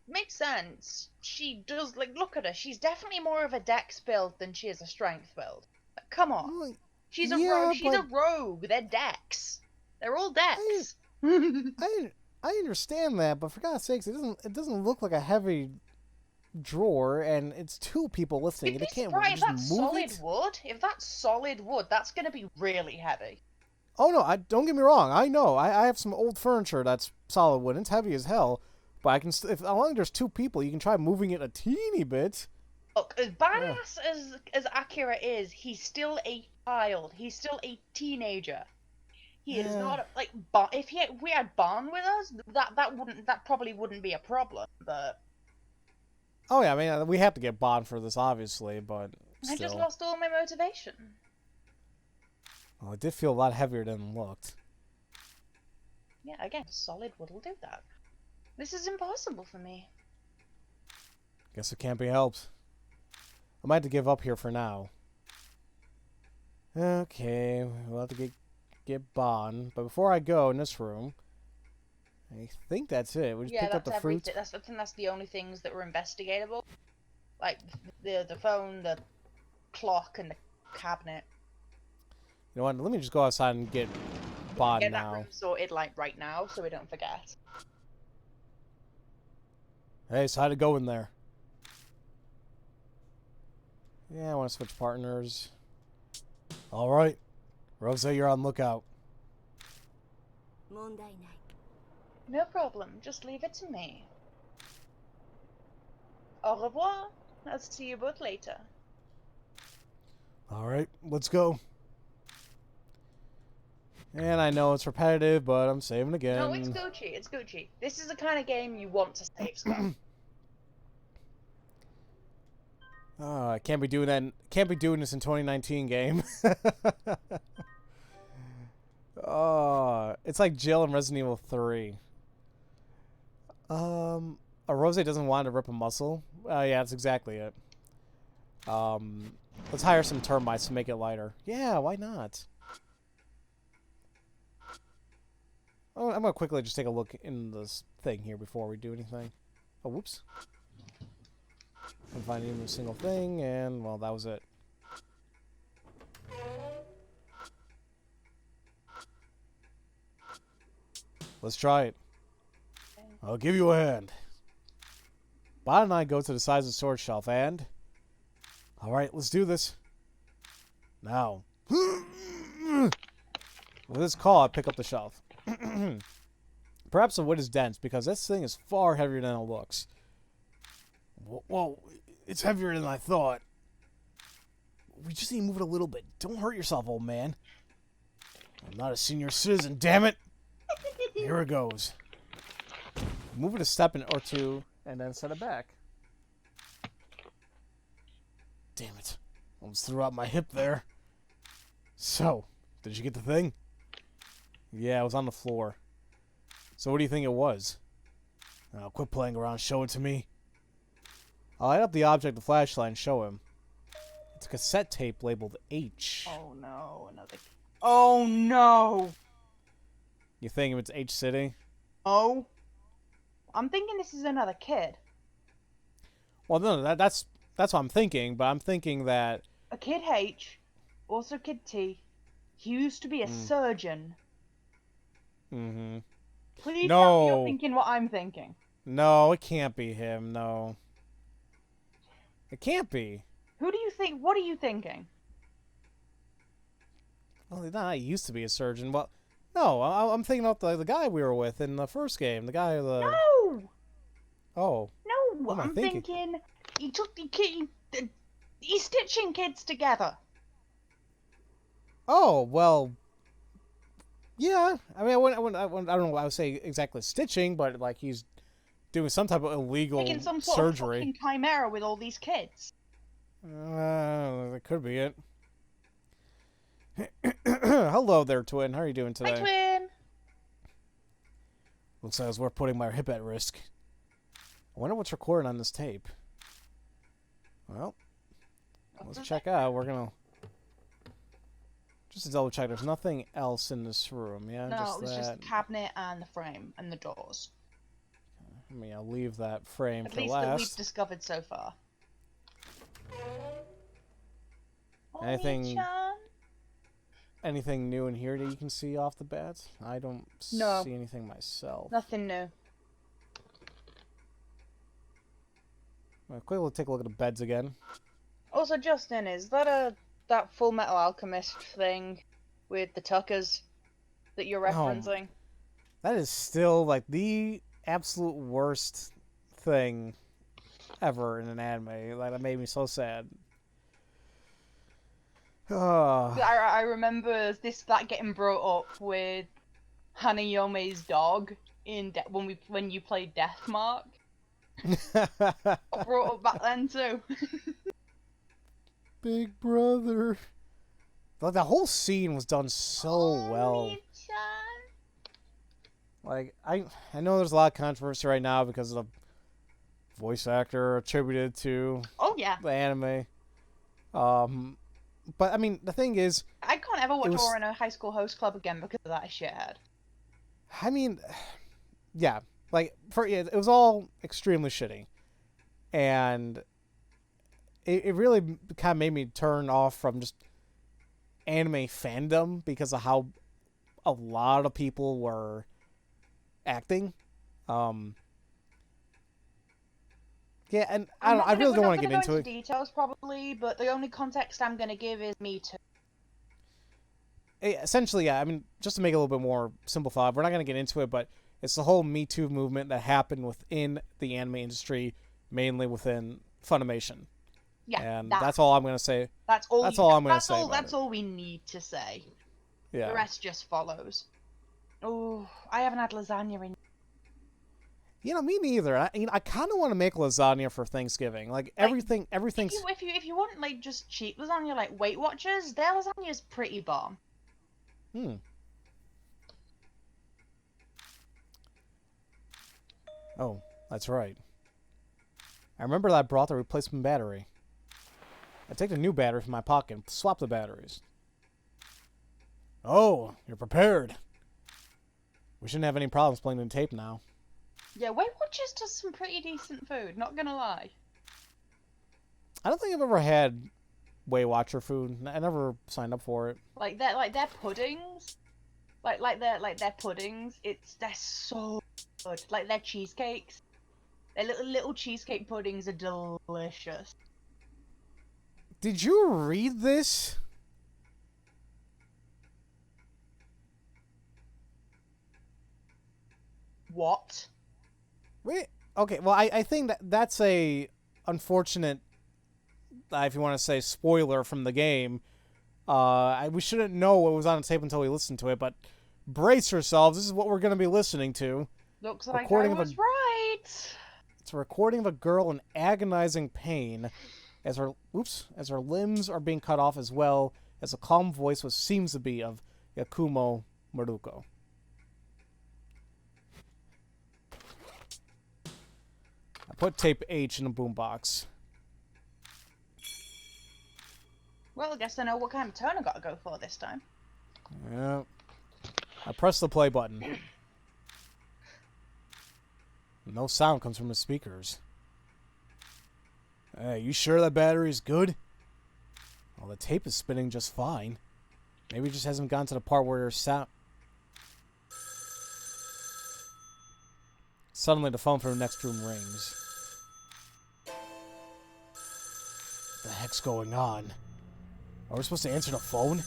makes sense. She does, like, look at her. She's definitely more of a dex build than she is a strength build. Like, come on. Well, She's a rogue. She's a rogue. They're dex. They're all dex. I understand that, but for God's sakes, it doesn't look like a heavy drawer, and it's two people lifting it. It can't just that's move solid it. wood. If that's solid wood, that's gonna be really heavy. Oh no! Don't get me wrong. I know. I have some old furniture that's solid wood. It's heavy as hell, but I can. As long as there's two people, you can try moving it a teeny bit. Look, as badass as Akira is, he's still a child. He's still a teenager. He is not like. If we had Barn with us, that probably wouldn't be a problem. But oh yeah, I mean we have to get Bond for this, obviously, but still. I just lost all my motivation. Well, it did feel a lot heavier than it looked. Yeah, again, solid wood will do that. This is impossible for me. Guess it can't be helped. I might have to give up here for now. Okay, we'll have to get Bond. But before I go in this room, I think that's it. We just picked up the fruit. I think that's the only things that were investigatable. Like the phone, the clock, and the cabinet. You know what? Let me just go outside and get Bond Get now. that room sorted like right now, so we don't forget. Hey, so how'd it go in there? Yeah, I want to switch partners. Alright. Rose, you're on lookout. No problem, just leave it to me. Au revoir. I'll see you both later. Alright, let's go. And I know it's repetitive, but I'm saving again. No, it's Gucci, it's Gucci. This is the kind of game you want to save stuff. I can't be doing that. Can't be doing this in 2019 game. Oh, it's like Jill in Resident Evil 3. A Rose doesn't want to rip a muscle. Yeah, that's exactly it. Let's hire some termites to make it lighter. Yeah, why not? Oh, I'm gonna quickly just take a look in this thing here before we do anything. Oh, whoops. I'm finding even a single thing, and well, that was it. Let's try it. I'll give you a hand. Bot and I go to the size of the storage shelf, and... Alright, let's do this. Now. With this call, I pick up the shelf. Perhaps the wood is dense, because this thing is far heavier than it looks. Whoa, it's heavier than I thought. We just need to move it a little bit. Don't hurt yourself, old man. I'm not a senior citizen, damn it! Here it goes. Move it a step or two, and then set it back. Damn it. Almost threw out my hip there. So, did you get the thing? Yeah, it was on the floor. So what do you think it was? Now, quit playing around, show it to me. I'll light up the object with the flashlight and show him. It's a cassette tape labeled H. Oh no, another... Oh no! You think it's H City? Oh? I'm thinking this is another kid. Well, no, that's what I'm thinking, but I'm thinking that... A kid H, also kid T. He used to be a surgeon. Mm-hmm. Please tell me you're thinking what I'm thinking. No, it can't be him, no. It can't be. Who do you think? What are you thinking? Well, I used to be a surgeon. Well, no, I'm thinking about the guy we were with in the first game. The guy, No! Oh. No, What am I I'm thinking? thinking he took the kid... He's stitching kids together. Oh, well... Yeah, I mean, I don't know what I would say exactly stitching, but like he's doing some type of illegal Making some sort surgery. of fucking chimera with all these kids. That could be it. Hello there, Twin. How are you doing today? Hi, Twin. Looks like we're putting my hip at risk. I wonder what's recorded on this tape. Well, let's check out. We're gonna... Just to double check, there's nothing else in this room, yeah? No, just it was that. just the cabinet and the frame and the doors. I mean, I'll leave that frame At for least that we've last. discovered so far. Anything... Anything new in here that you can see off the bat? I don't see anything myself. Nothing new. Well, quickly take a look at the beds again. Also, Justin, is that Full Metal Alchemist thing with the Tuckers that you're referencing? That is still like the absolute worst thing ever in an anime. Like, that made me so sad. I remember that getting brought up with Hanayome's dog in when you played Deathmark. Brought up back then too. Big brother. Like, the whole scene was done so well. Like, I know there's a lot of controversy right now because of the voice actor attributed to the anime. But I mean, the thing is, I can't ever watch Horror in a High School Host Club again because of that shithead. I mean, yeah, like it was all extremely shitty, and it really kind of made me turn off from just anime fandom because of how a lot of people were acting. Yeah, and I I really don't want to get into it. Details probably, but the only context I'm gonna give is me too. Essentially, yeah. I mean, just to make it a little bit more simplified, we're not going to get into it, but it's the whole Me Too movement that happened within the anime industry, mainly within Funimation. Yeah, and that's all I'm going to say. That's all. That's all I'm going to say. That's all we need to say. Yeah. The rest just follows. Oh, I haven't had lasagna in. You know, me neither. I kind of want to make lasagna for Thanksgiving. Like everything's. If you want like just cheap lasagna, like Weight Watchers, their lasagna is pretty bomb. Oh, that's right. I remember that I brought the replacement battery. I take the new battery from my pocket and swap the batteries. Oh, you're prepared. We shouldn't have any problems playing the tape now. Yeah, Weight Watchers does some pretty decent food, not gonna lie. I don't think I've ever had Weight Watcher food. I never signed up for it. Like their puddings, like their puddings. They're so good. Like their cheesecakes, their little cheesecake puddings are delicious. Did you read this? What? Wait. Okay. Well, I think that's a unfortunate, if you want to say, spoiler from the game. We shouldn't know what was on the tape until we listened to it. But brace yourselves. This is what we're going to be listening to. Looks like I was right. It's a recording of a girl in agonizing pain, as her limbs are being cut off, as well as a calm voice, what seems to be of Yakumo Maruko. I put tape H in a boombox. Well, I guess I know what kind of tone I gotta go for this time. Yeah. I press the play button. No sound comes from the speakers. Hey, you sure that battery's good? Well, the tape is spinning just fine. Maybe it just hasn't gotten to the part where there's sound. Suddenly, the phone from the next room rings. What the heck's going on? Are we supposed to answer the phone?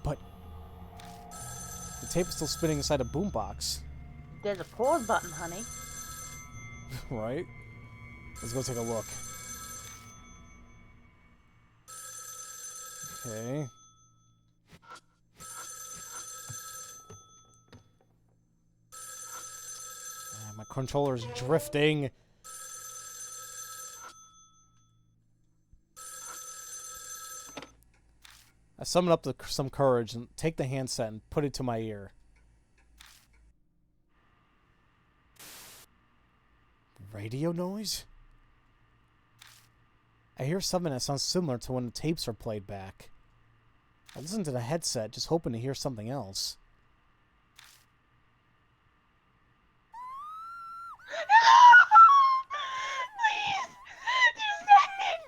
But the tape is still spinning inside a boombox. There's a pause button, honey. Right? Let's go take a look. Okay. My controller's drifting. I summon up some courage and take the handset and put it to my ear. Radio noise? I hear something that sounds similar to when the tapes are played back. I listen to the headset, just hoping to hear something else. Please! Just end it!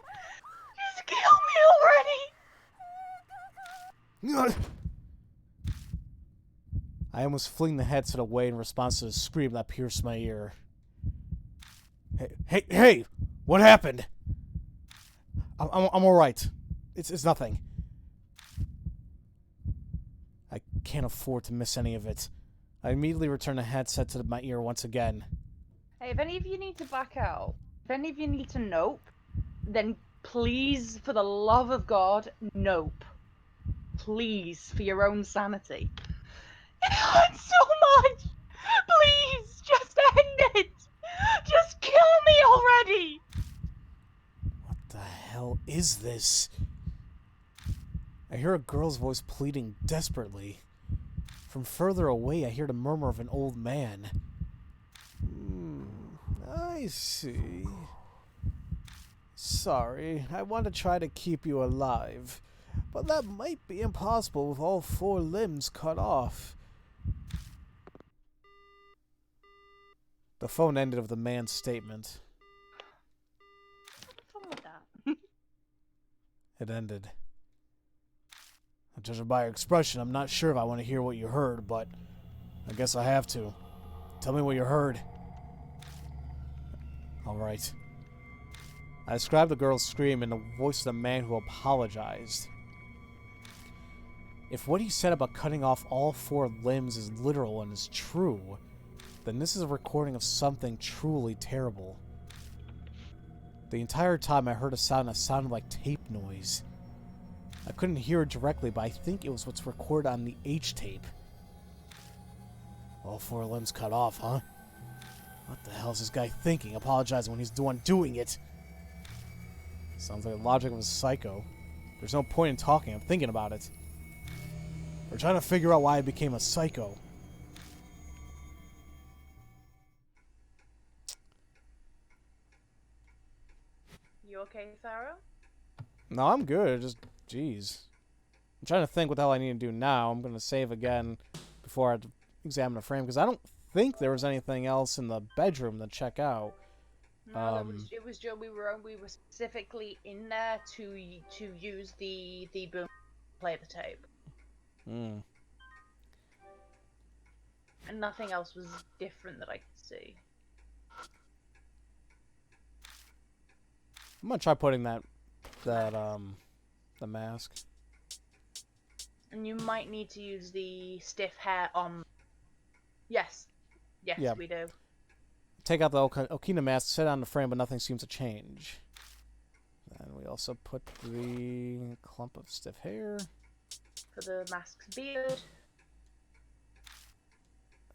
Just kill me already! I almost fling the headset away in response to the scream that pierced my ear. Hey! What happened? I'm alright. It's nothing. I can't afford to miss any of it. I immediately return the headset to my ear once again. Hey, if any of you need to back out, if any of you need to nope, then please, for the love of God, nope. Please, for your own sanity. It hurts so much! Please, just end it! Just kill me already! What the hell is this? I hear a girl's voice pleading desperately. From further away, I hear the murmur of an old man. I see. Sorry, I want to try to keep you alive, but that might be impossible with all 4 limbs cut off. The phone ended with the man's statement. What's wrong with that? It ended. Judging by your expression, I'm not sure if I want to hear what you heard, but I guess I have to. Tell me what you heard. Alright. I described the girl's scream in the voice of the man who apologized. If what he said about cutting off all 4 limbs is literal and is true, then this is a recording of something truly terrible. The entire time I heard a sound that sounded like tape noise. I couldn't hear it directly, but I think it was what's recorded on the H-tape. All 4 limbs cut off, huh? What the hell is this guy thinking, apologizing when he's the one doing it? Sounds like the logic of a psycho. There's no point in talking, I'm thinking about it. We're trying to figure out why I became a psycho. You okay, Pharaoh? No, I'm good. Just, jeez. I'm trying to think what the hell I need to do now. I'm going to save again before I examine the frame, because I don't think there was anything else in the bedroom to check out. No, it was Joe. We were specifically in there to use the boom, play the tape. Hmm. And nothing else was different that I could see. I'm gonna try putting the mask. And you might need to use the stiff hair on. Yes, Yep. we do. Take out the Okina mask, set it on the frame, but nothing seems to change. And we also put the clump of stiff hair. For the mask's beard.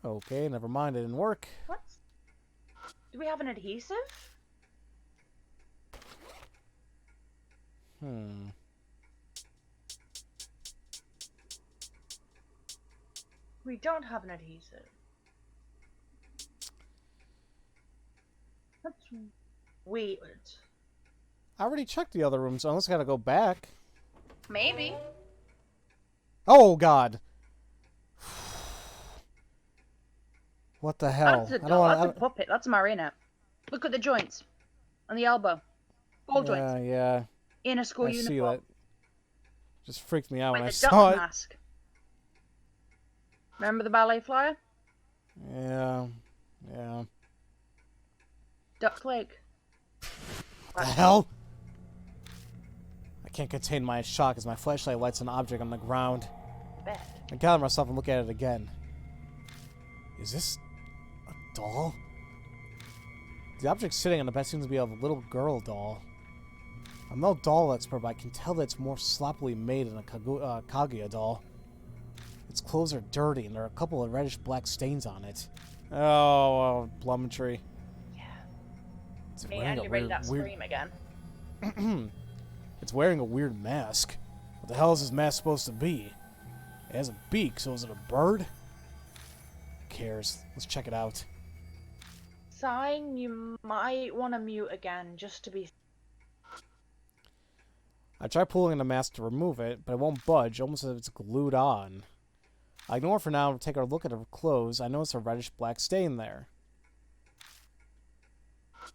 Okay, never mind, it didn't work. What? Do we have an adhesive? We don't have an adhesive. That's weird. I already checked the other rooms, unless I gotta go back. Maybe. Oh, God. What the hell? That's a puppet. That's a marionette. Look at the joints. On the elbow. Ball joints. Yeah. In a school I uniform. see that. Just freaked me out when I With a saw duck it. mask. Remember the ballet flyer? Yeah. Duck leg. What the hell? I can't contain my shock as my flashlight lights an object on the ground. Bed. I gather myself and look at it again. Is this a doll? The object sitting on the bed seems to be a little girl doll. I'm no doll expert, but I can tell that it's more sloppily made than a Kaguya doll. Its clothes are dirty, and there are a couple of reddish-black stains on it. Oh, plummetry. Yeah. It's Hey, wearing and a you ready weird, that scream again. It's wearing a weird mask. What the hell is this mask supposed to be? It has a beak, so is it a bird? Who cares? Let's check it out. Sign, you might want to mute again, just to be... I try pulling the mask to remove it, but it won't budge, almost as if it's glued on. I ignore it for now and take a look at her clothes. I notice a reddish-black stain there.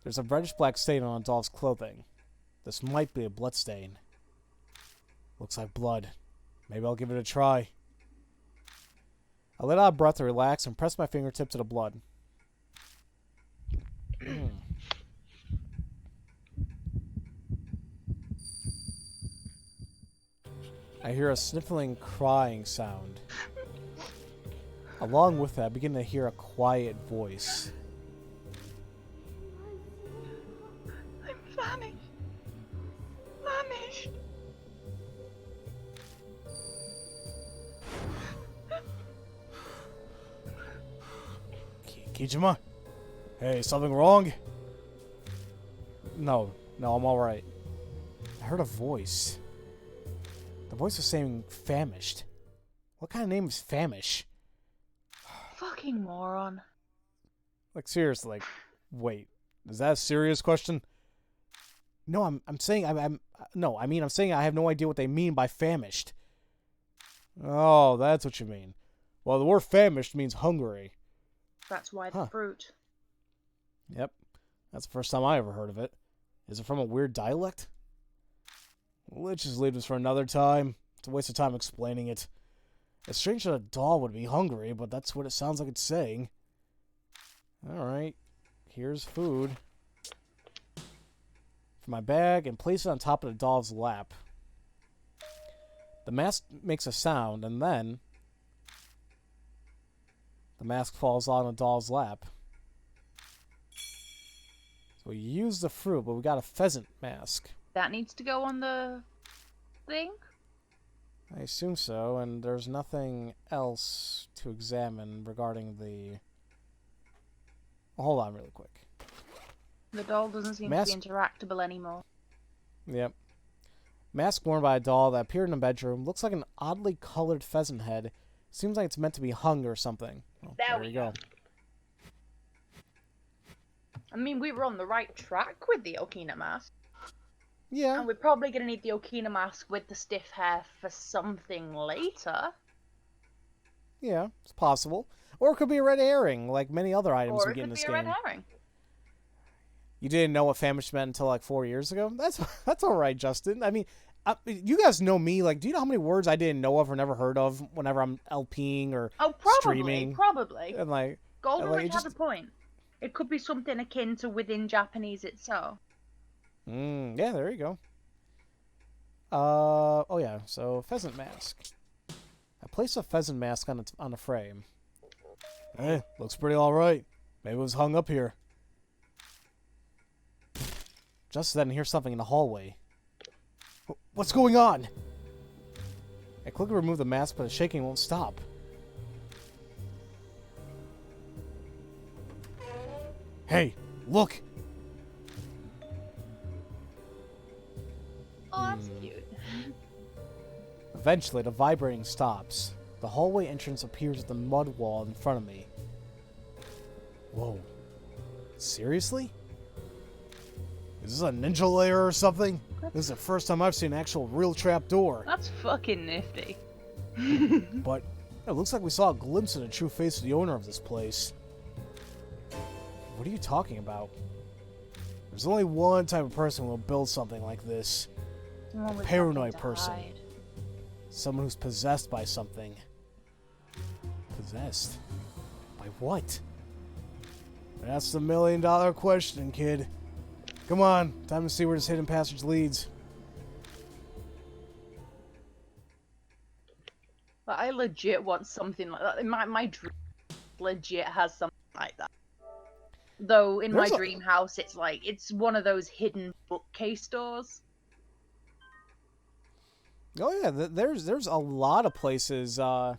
There's a reddish-black stain on a doll's clothing. This might be a blood stain. Looks like blood. Maybe I'll give it a try. I let out a breath to relax and press my fingertip to the blood. I hear a sniffling, crying sound. Along with that, I begin to hear a quiet voice. I'm famished. Famished. Kijima? Hey, something wrong? No, I'm alright. I heard a voice. The voice was saying famished. What kind of name is Famish? Fucking moron. Like, seriously, wait. Is that a serious question? No, I'm saying I'm saying I have no idea what they mean by famished. Oh, that's what you mean. Well, the word famished means hungry. That's why the fruit. Yep. That's the first time I ever heard of it. Is it from a weird dialect? Let's just leave this for another time. It's a waste of time explaining it. It's strange that a doll would be hungry, but that's what it sounds like it's saying. Alright. Here's food. from my bag and place it on top of the doll's lap. The mask makes a sound, and then the mask falls on the doll's lap. So we use the fruit, but we got a pheasant mask. That needs to go on the thing? I assume so, and there's nothing else to examine regarding the... Hold on really quick. The doll doesn't seem to be interactable anymore. Yep. Mask worn by a doll that appeared in a bedroom. Looks like an oddly colored pheasant head. Seems like it's meant to be hung or something. Oh, there we go. I mean, we were on the right track with the Okina mask. Yeah. And we're probably going to need the Okina mask with the stiff hair for something later. Yeah, it's possible. Or it could be a red herring, like many other items we get in this game. Or it could be a red herring. You didn't know what famished meant until like 4 years ago? That's all right, Justin. I mean, you guys know me. Like, do you know how many words I didn't know of or never heard of whenever I'm LPing or streaming? Probably. And like, Golden Witch has a point. It could be something akin to within Japanese itself. Yeah, there you go. Oh yeah, so pheasant mask. I placed a pheasant mask on a frame. Hey, looks pretty alright. Maybe it was hung up here. Just then, I hear something in the hallway. What's going on? I quickly remove the mask, but the shaking won't stop. Hey, look! Oh, that's cute. Eventually, the vibrating stops. The hallway entrance appears at the mud wall in front of me. Whoa. Seriously? Is this a ninja lair or something? This is the first time I've seen an actual real trap door. That's fucking nifty. But it looks like we saw a glimpse of the true face of the owner of this place. What are you talking about? There's only one type of person who will build something like this. A paranoid person. Someone who's possessed by something. Possessed? By what? That's the million-dollar question, kid. Come on, time to see where this hidden passage leads. But I legit want something like that. My dream legit has something like that. Though in my dream house, it's one of those hidden bookcase doors. Oh yeah, there's a lot of places that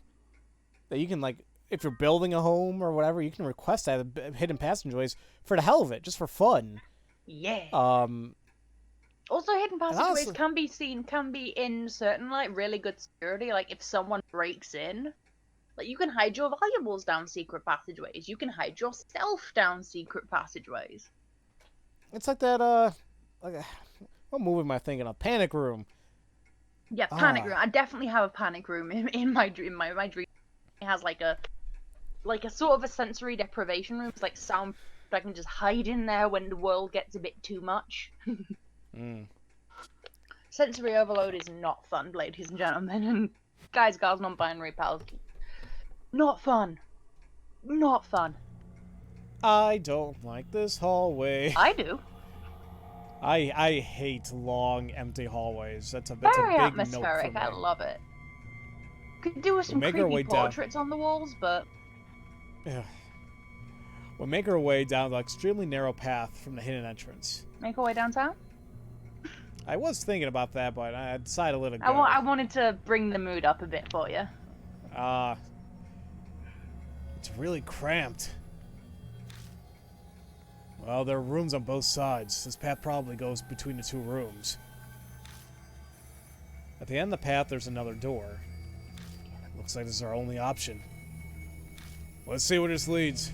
you can, like, if you're building a home or whatever, you can request that hidden passageways for the hell of it, just for fun. Yeah. Also, hidden passageways can be in certain, like, really good security. Like, if someone breaks in, like, you can hide your valuables down secret passageways. You can hide yourself down secret passageways. It's like that, what movie am I thinking of? Panic Room. Yeah, Panic Room. I definitely have a Panic Room in my dream. My dream has, like a sort of a sensory deprivation room. It's like sound. I can just hide in there when the world gets a bit too much. Sensory overload is not fun, ladies and gentlemen, and guys, girls, non-binary pals. Not fun. Not fun. I don't like this hallway. I do. I hate long, empty hallways. That's a very big atmospheric. note for me. I love it. Could do with some creepy portraits on the walls, but yeah. We'll make our way down the extremely narrow path from the hidden entrance. Make our way downtown? I was thinking about that, but I decided to let it go. I wanted to bring the mood up a bit for you. It's really cramped. Well, there are rooms on both sides. This path probably goes between the two rooms. At the end of the path, there's another door. Looks like this is our only option. Let's see where this leads.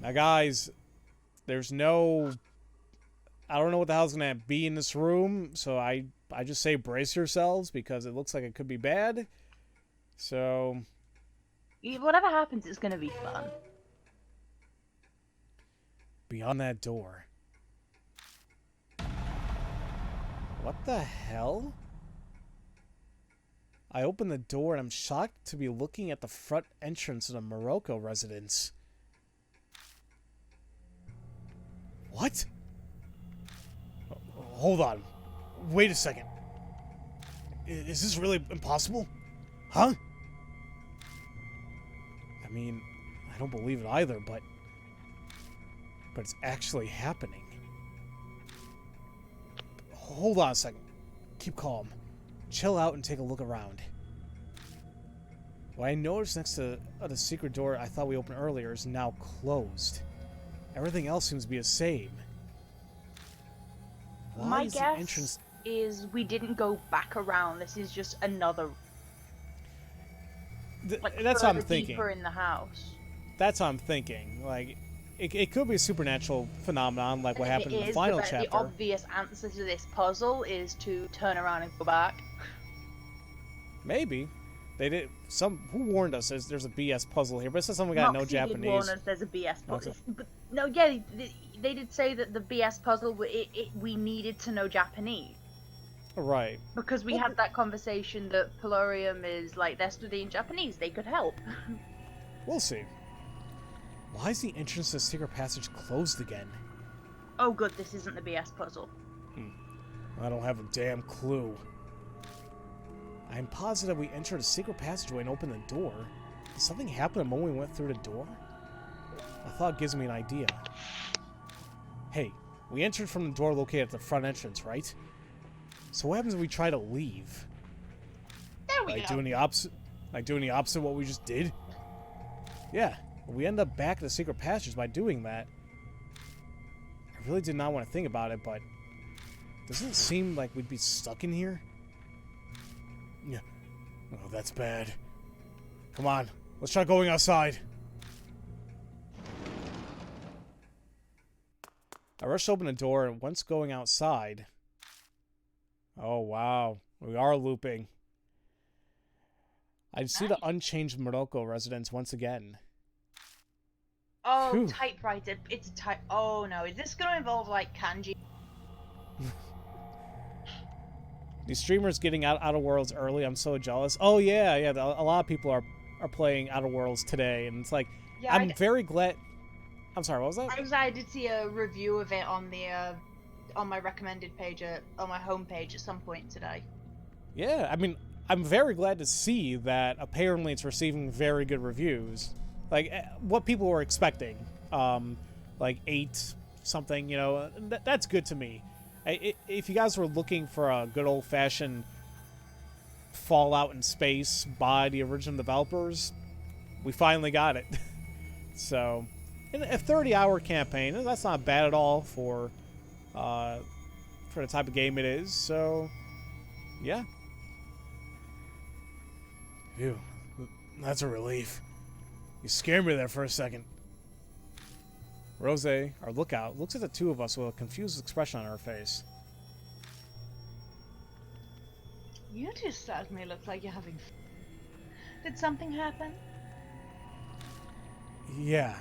Now, guys, there's no... I don't know what the hell's going to be in this room, so I just say brace yourselves, because it looks like it could be bad. So... whatever happens, it's going to be fun. Beyond that door. What the hell? I open the door and I'm shocked to be looking at the front entrance of the Morocco residence. What? Hold on. Wait a second. Is this really impossible? Huh? I mean, I don't believe it either, but it's actually happening. Hold on a second. Keep calm. Chill out and take a look around. What I noticed next to the secret door I thought we opened earlier is now closed. Everything else seems to be the same. Why My is the guess entrance... is we didn't go back around. This is just another. That's what I'm further thinking. Deeper in the house. That's what I'm thinking. Like, it could be a supernatural phenomenon, like what happened in the final chapter. The obvious answer to this puzzle is to turn around and go back. Maybe. They did. Who warned us? There's a BS puzzle here, but it says something we got no Japanese. Did warn us there's a BS puzzle. Okay. But no, yeah, they did say that the BS puzzle we needed to know Japanese. Right. Because we had that conversation that Polarium is like they're studying Japanese. They could help. We'll see. Why is the entrance to the secret passage closed again? Oh, good. This isn't the BS puzzle. I don't have a damn clue. I'm positive we entered a secret passageway and opened the door. Did something happen the moment we went through the door? A thought gives me an idea. Hey, we entered from the door located at the front entrance, right? So what happens if we try to leave? There we go. Doing the opposite of what we just did? Yeah, we end up back at the secret passage by doing that. I really did not want to think about it, but doesn't it seem like we'd be stuck in here? Yeah. Oh, that's bad. Come on, let's try going outside. I rushed open the door, and once going outside... Oh, wow. We are looping. I see the unchanged Morocco residence once again. Oh, Phew. typewriter. It's a type. Oh no, is this gonna involve like kanji? These streamers getting Outer Worlds early. I'm so jealous. Oh yeah. A lot of people are playing Outer Worlds today, and it's like Yeah, I'm very glad. I'm sorry. What was that? I did see a review of it on the on my recommended page on my homepage at some point today. Yeah, I mean, I'm very glad to see that apparently it's receiving very good reviews. Like, what people were expecting. Like 8 something, you know, that's good to me. If you guys were looking for a good old-fashioned Fallout in space by the original developers, we finally got it. So, in a 30-hour campaign, that's not bad at all for the type of game it is. So, yeah. Phew, that's a relief. You scared me there for a second. Rose, our lookout, looks at the two of us with a confused expression on her face. You two certainly look like you're having fun. Did something happen? Yeah.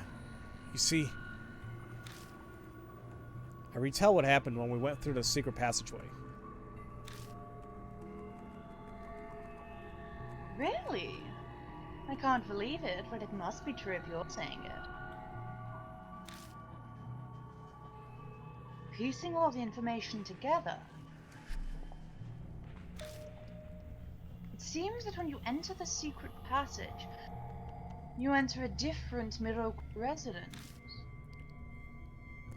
You see, I retell what happened when we went through the secret passageway. Really? I can't believe it, but it must be true if you're saying it. Piecing all the information together, it seems that when you enter the secret passage, you enter a different Morocco residence.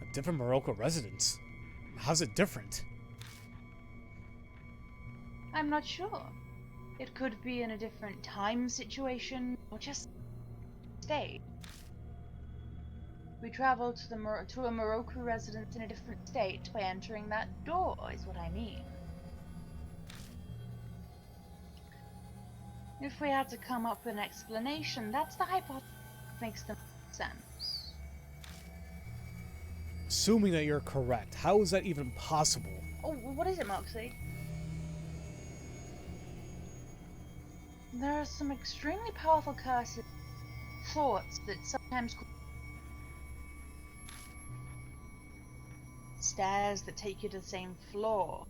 A different Morocco residence? How's it different? I'm not sure. It could be in a different time situation, or just state. We travel to a Morocco residence in a different state by entering that door, is what I mean. If we had to come up with an explanation, that's the hypothesis that makes the most sense. Assuming that you're correct, how is that even possible? Oh, what is it, Moxie? There are some extremely powerful curses, thoughts that sometimes stairs that take you to the same floor,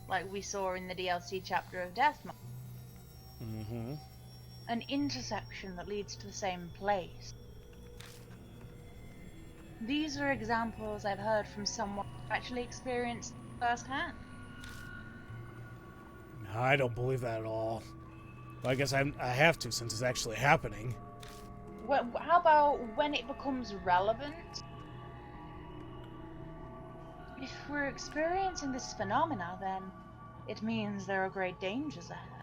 like we saw in the DLC chapter of Deathmark. Mm-hmm. An intersection that leads to the same place. These are examples I've heard from someone actually experienced firsthand. I don't believe that at all. Well, I guess I have to since it's actually happening. Well, how about when it becomes relevant? If we're experiencing this phenomena, then it means there are great dangers ahead.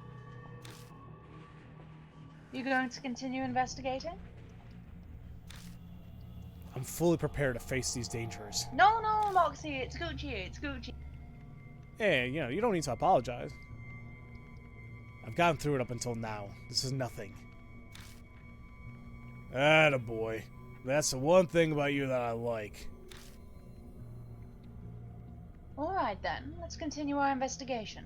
You going to continue investigating? I'm fully prepared to face these dangers. No, no, Moxie, it's Gucci, it's Gucci. Hey, you know, you don't need to apologize. I've gotten through it up until now. This is nothing. Attaboy. That's the one thing about you that I like. Alright then, let's continue our investigation.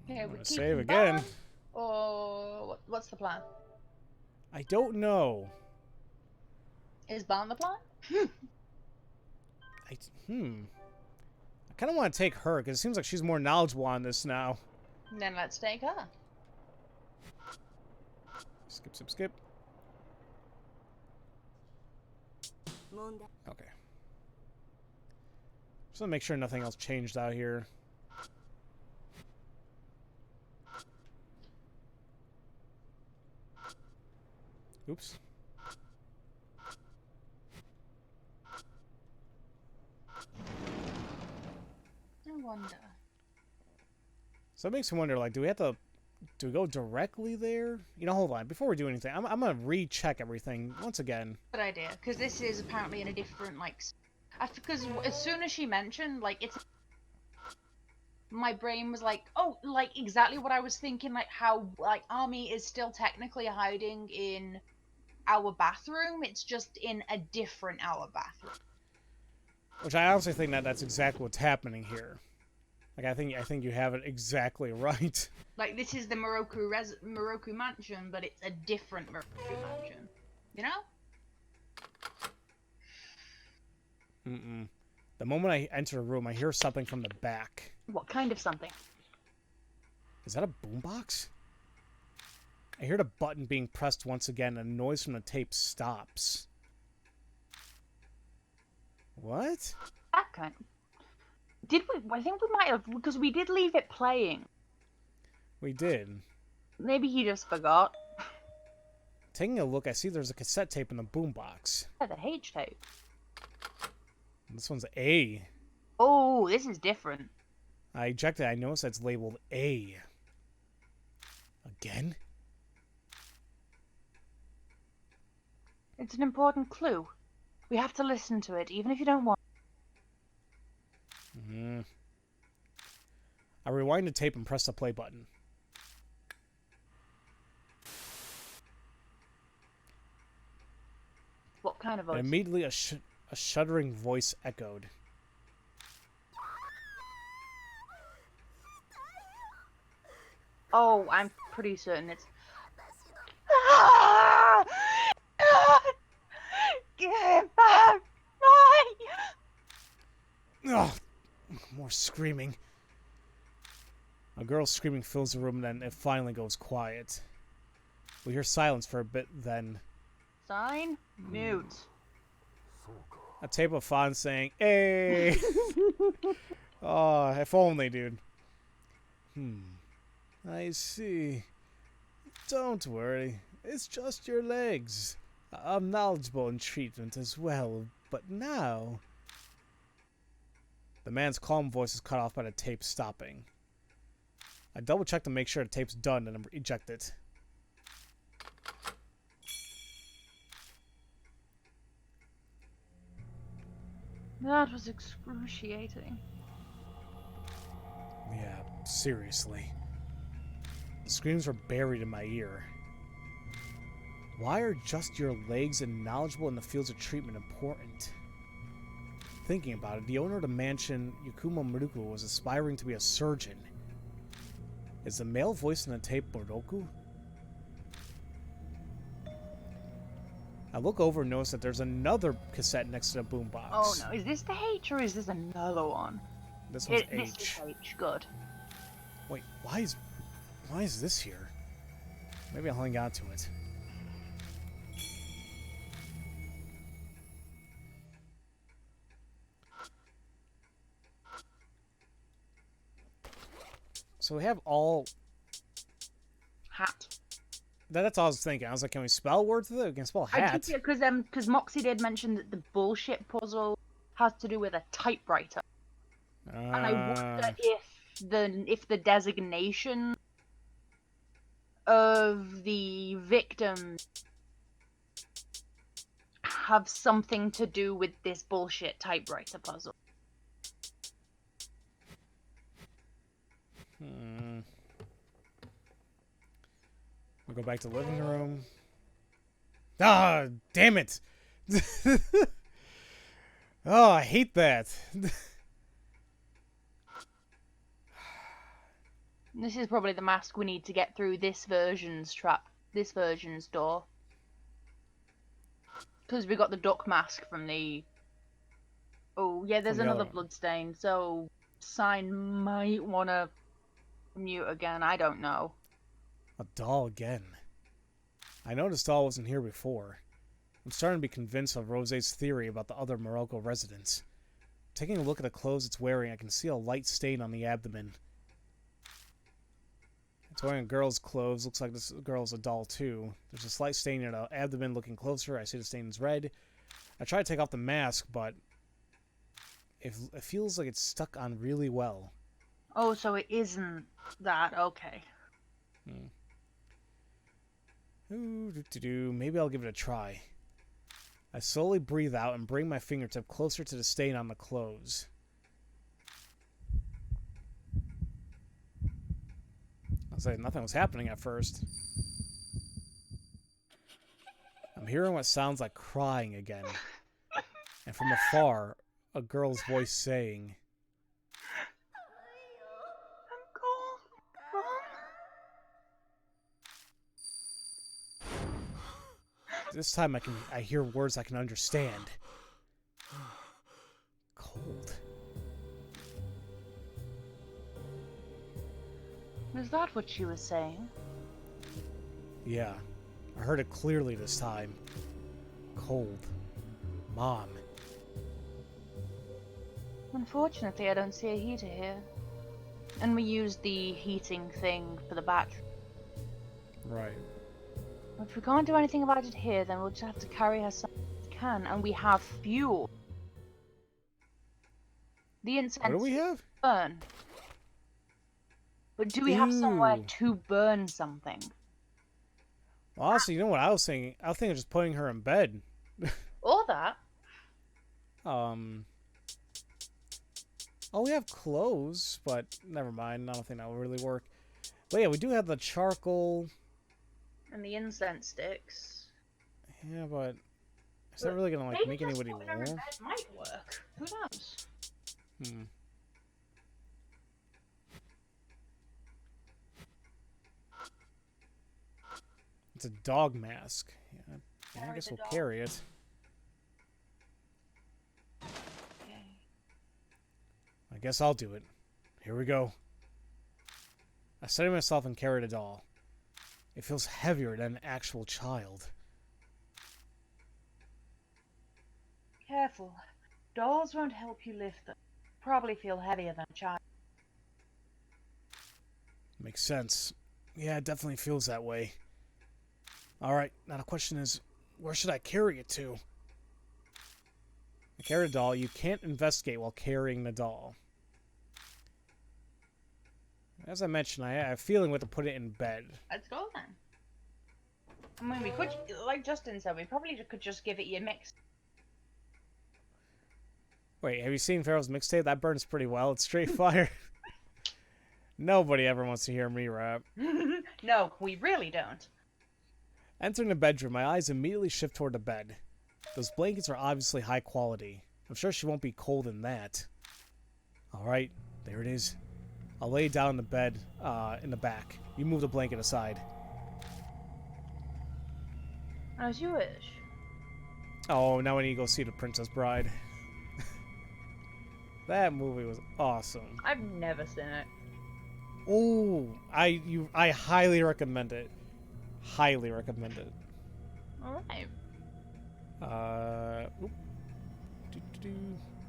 Okay, we keep Save them again. bound, or what's the plan? I don't know. Is bound the plan? I kind of want to take her because it seems like she's more knowledgeable on this now. Then let's take her. Skip, skip, skip. Okay. Just want to make sure nothing else changed out here. Oops. I wonder. So it makes me wonder, like, do we go directly there? You know, hold on. Before we do anything, I'm going to recheck everything once again. Good idea, because this is apparently in a different, like... Because as soon as she mentioned, like, it's... My brain was like, oh, like, exactly what I was thinking, like, how, like, Army is still technically hiding in our bathroom, it's just in a different our bathroom. Which I honestly think that's exactly what's happening here. Like, I think you have it exactly right. Like, this is the Moroku mansion, but it's a different Moroku mansion. You know? Mm-mm. The moment I enter a room, I hear something from the back. What kind of something? Is that a boombox? I hear the button being pressed once again, and a noise from the tape stops. What? That kind. Did we? I think we might have, because we did leave it playing. We did. Maybe he just forgot. Taking a look, I see there's a cassette tape in the boombox. Yeah, the H tape. This one's A. Oh, this is different. I ejected. I noticed it's labeled A. Again? It's an important clue. We have to listen to it, even if you don't want. I rewind the tape and press the play button. What kind of voice? And immediately a shuddering voice echoed. Oh, I'm pretty certain it's... Give back my... Ugh, more screaming. A girl's screaming fills the room, and then it finally goes quiet. We hear silence for a bit, then... Sign? Mute. A tape of Fawn saying, "Hey!" Oh, if only, dude. I see. Don't worry. It's just your legs. I'm knowledgeable in treatment as well, but now... The man's calm voice is cut off by the tape stopping. I double-check to make sure the tape's done and eject it. That was excruciating. Yeah, seriously. The screams were buried in my ear. Why are just your legs and knowledgeable in the fields of treatment important? Thinking about it, the owner of the mansion, Yakumo Muruku, was aspiring to be a surgeon. Is the male voice in the tape Moroku? I look over and notice that there's another cassette next to the boombox. Oh no, is this the H or is this another one? This one's H. This is H, good. Wait, why is this here? Maybe I'll hang on to it. So we have all... Hat. That's all I was thinking. I was like, can we spell words with it? We can spell hat. I took it because Moxie did mention that the bullshit puzzle has to do with a typewriter. And I wonder if the designation of the victim have something to do with this bullshit typewriter puzzle. We'll go back to the living room. Ah, damn it! Oh, I hate that. This is probably the mask we need to get through this version's door. Because we got the duck mask from the... Oh, yeah, there's another blood stain, so Sign might want to mute again, I don't know. A doll again. I noticed doll wasn't here before. I'm starting to be convinced of Rose's theory about the other Morocco residents. Taking a look at the clothes it's wearing, I can see a light stain on the abdomen. It's wearing a girl's clothes. Looks like this girl's a doll too. There's a slight stain in the abdomen. Looking closer, I see the stain is red. I try to take off the mask, but it feels like it's stuck on really well. Oh, so it isn't that. Okay. Maybe I'll give it a try. I slowly breathe out and bring my fingertip closer to the stain on the clothes. I was like, nothing was happening at first. I'm hearing what sounds like crying again. And from afar, a girl's voice saying, I'm cold. This time I hear words I can understand. Cold. Was that what she was saying? Yeah, I heard it clearly this time. Cold. Mom. Unfortunately, I don't see a heater here. And we used the heating thing for the battery. Right. If we can't do anything about it here, then we'll just have to carry her somewhere we can, and we have fuel. The incense What do we have? burn. But do we have somewhere to burn something? Well, honestly, you know what I was thinking? I was thinking of just putting her in bed. Or that. Oh, we have clothes, but never mind. I don't think that will really work. But yeah, we do have the charcoal. And the incense sticks. Yeah, but is that really gonna make anybody warm? It might work. Who knows? It's a dog mask. Yeah, I guess we'll carry it. Okay. I guess I'll do it. Here we go. I steady myself and carry the doll. It feels heavier than an actual child. Careful. Dolls won't help you lift them. Probably feel heavier than a child. Makes sense. Yeah, it definitely feels that way. Alright, now the question is, where should I carry it to? I carry the doll. You can't investigate while carrying the doll. As I mentioned, I have a feeling we have to put it in bed. Let's go then. I mean, we could, like Justin said, we probably could just give it your mix. Wait, have you seen Pharaoh's mixtape? That burns pretty well. It's straight fire. Nobody ever wants to hear me rap. No, we really don't. Entering the bedroom, my eyes immediately shift toward the bed. Those blankets are obviously high quality. I'm sure she won't be cold in that. Alright, there it is. I'll lay down in the bed, in the back. You move the blanket aside. As you wish. Oh, now I need to go see The Princess Bride. That movie was awesome. I've never seen it. Oh, I highly recommend it. Highly recommend it. Alright.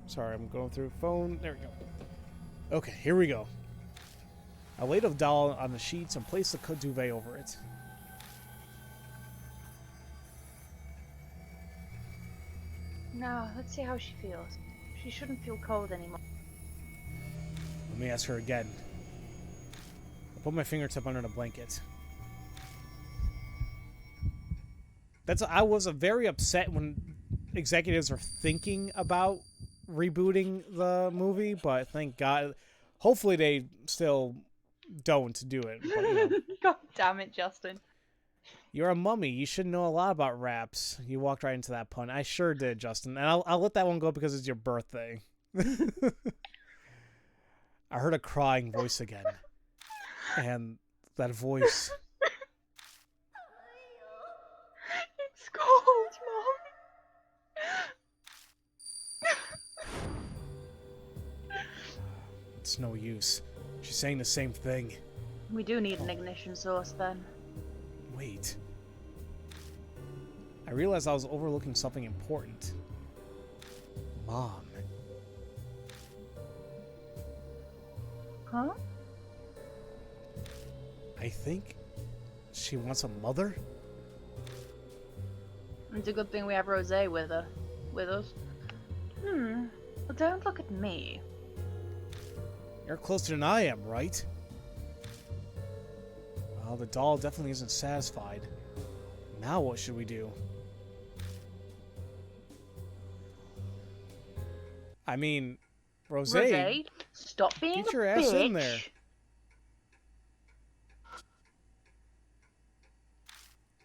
Sorry, I'm going through phone. There we go. Okay, here we go. I laid the doll on the sheets and placed the duvet over it. Now, let's see how she feels. She shouldn't feel cold anymore. Let me ask her again. I put my fingertip under the blanket. I was very upset when executives were thinking about rebooting the movie, but thank God. Hopefully they still don't do it. But, you know. God damn it, Justin. You're a mummy. You should know a lot about raps. You walked right into that pun. I sure did, Justin. And I'll let that one go because it's your birthday. I heard a crying voice again. And that voice... It's cold, Mom. It's no use. She's saying the same thing. We do need an ignition source, then. Wait. I realized I was overlooking something important. Mom. Huh? I think she wants a mother? It's a good thing we have Rosé with us. Well, don't look at me. You're closer than I am, right? Well, the doll definitely isn't satisfied. Now what should we do? I mean, Rosé, stop being get your a ass bitch. in there.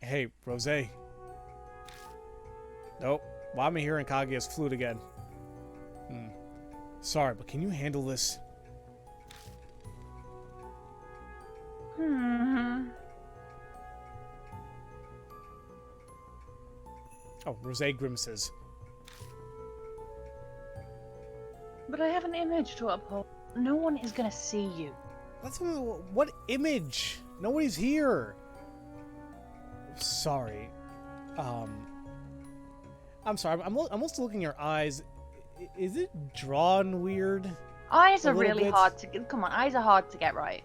Hey, Rosé. Nope. Why am I hearing Kaguya's flute again? Sorry, but can you handle this? Oh, Rosé grimaces. But I have an image to uphold. No one is gonna see you. That's what image? Nobody's here. Sorry. I'm sorry. I'm also looking at your eyes. Is it drawn weird? Eyes are little really bit? hard to get. Come on, eyes are hard to get right.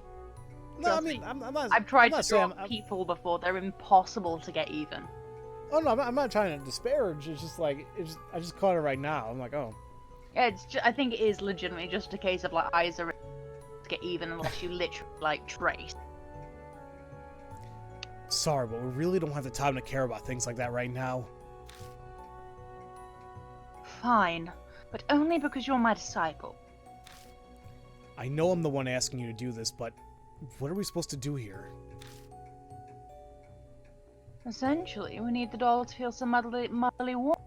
No, I Trust mean, me. I'm not. I've tried I'm not to draw saying people before. They're impossible to get even. Oh no, I'm not trying to disparage. It's just like I just caught it right now. I'm like, oh. Yeah, I think it is legitimately just a case of like eyes are to get even unless you literally like trace. Sorry, but we really don't have the time to care about things like that right now. Fine, but only because you're my disciple. I know I'm the one asking you to do this, but what are we supposed to do here? Essentially, we need the doll to feel some motherly warmth.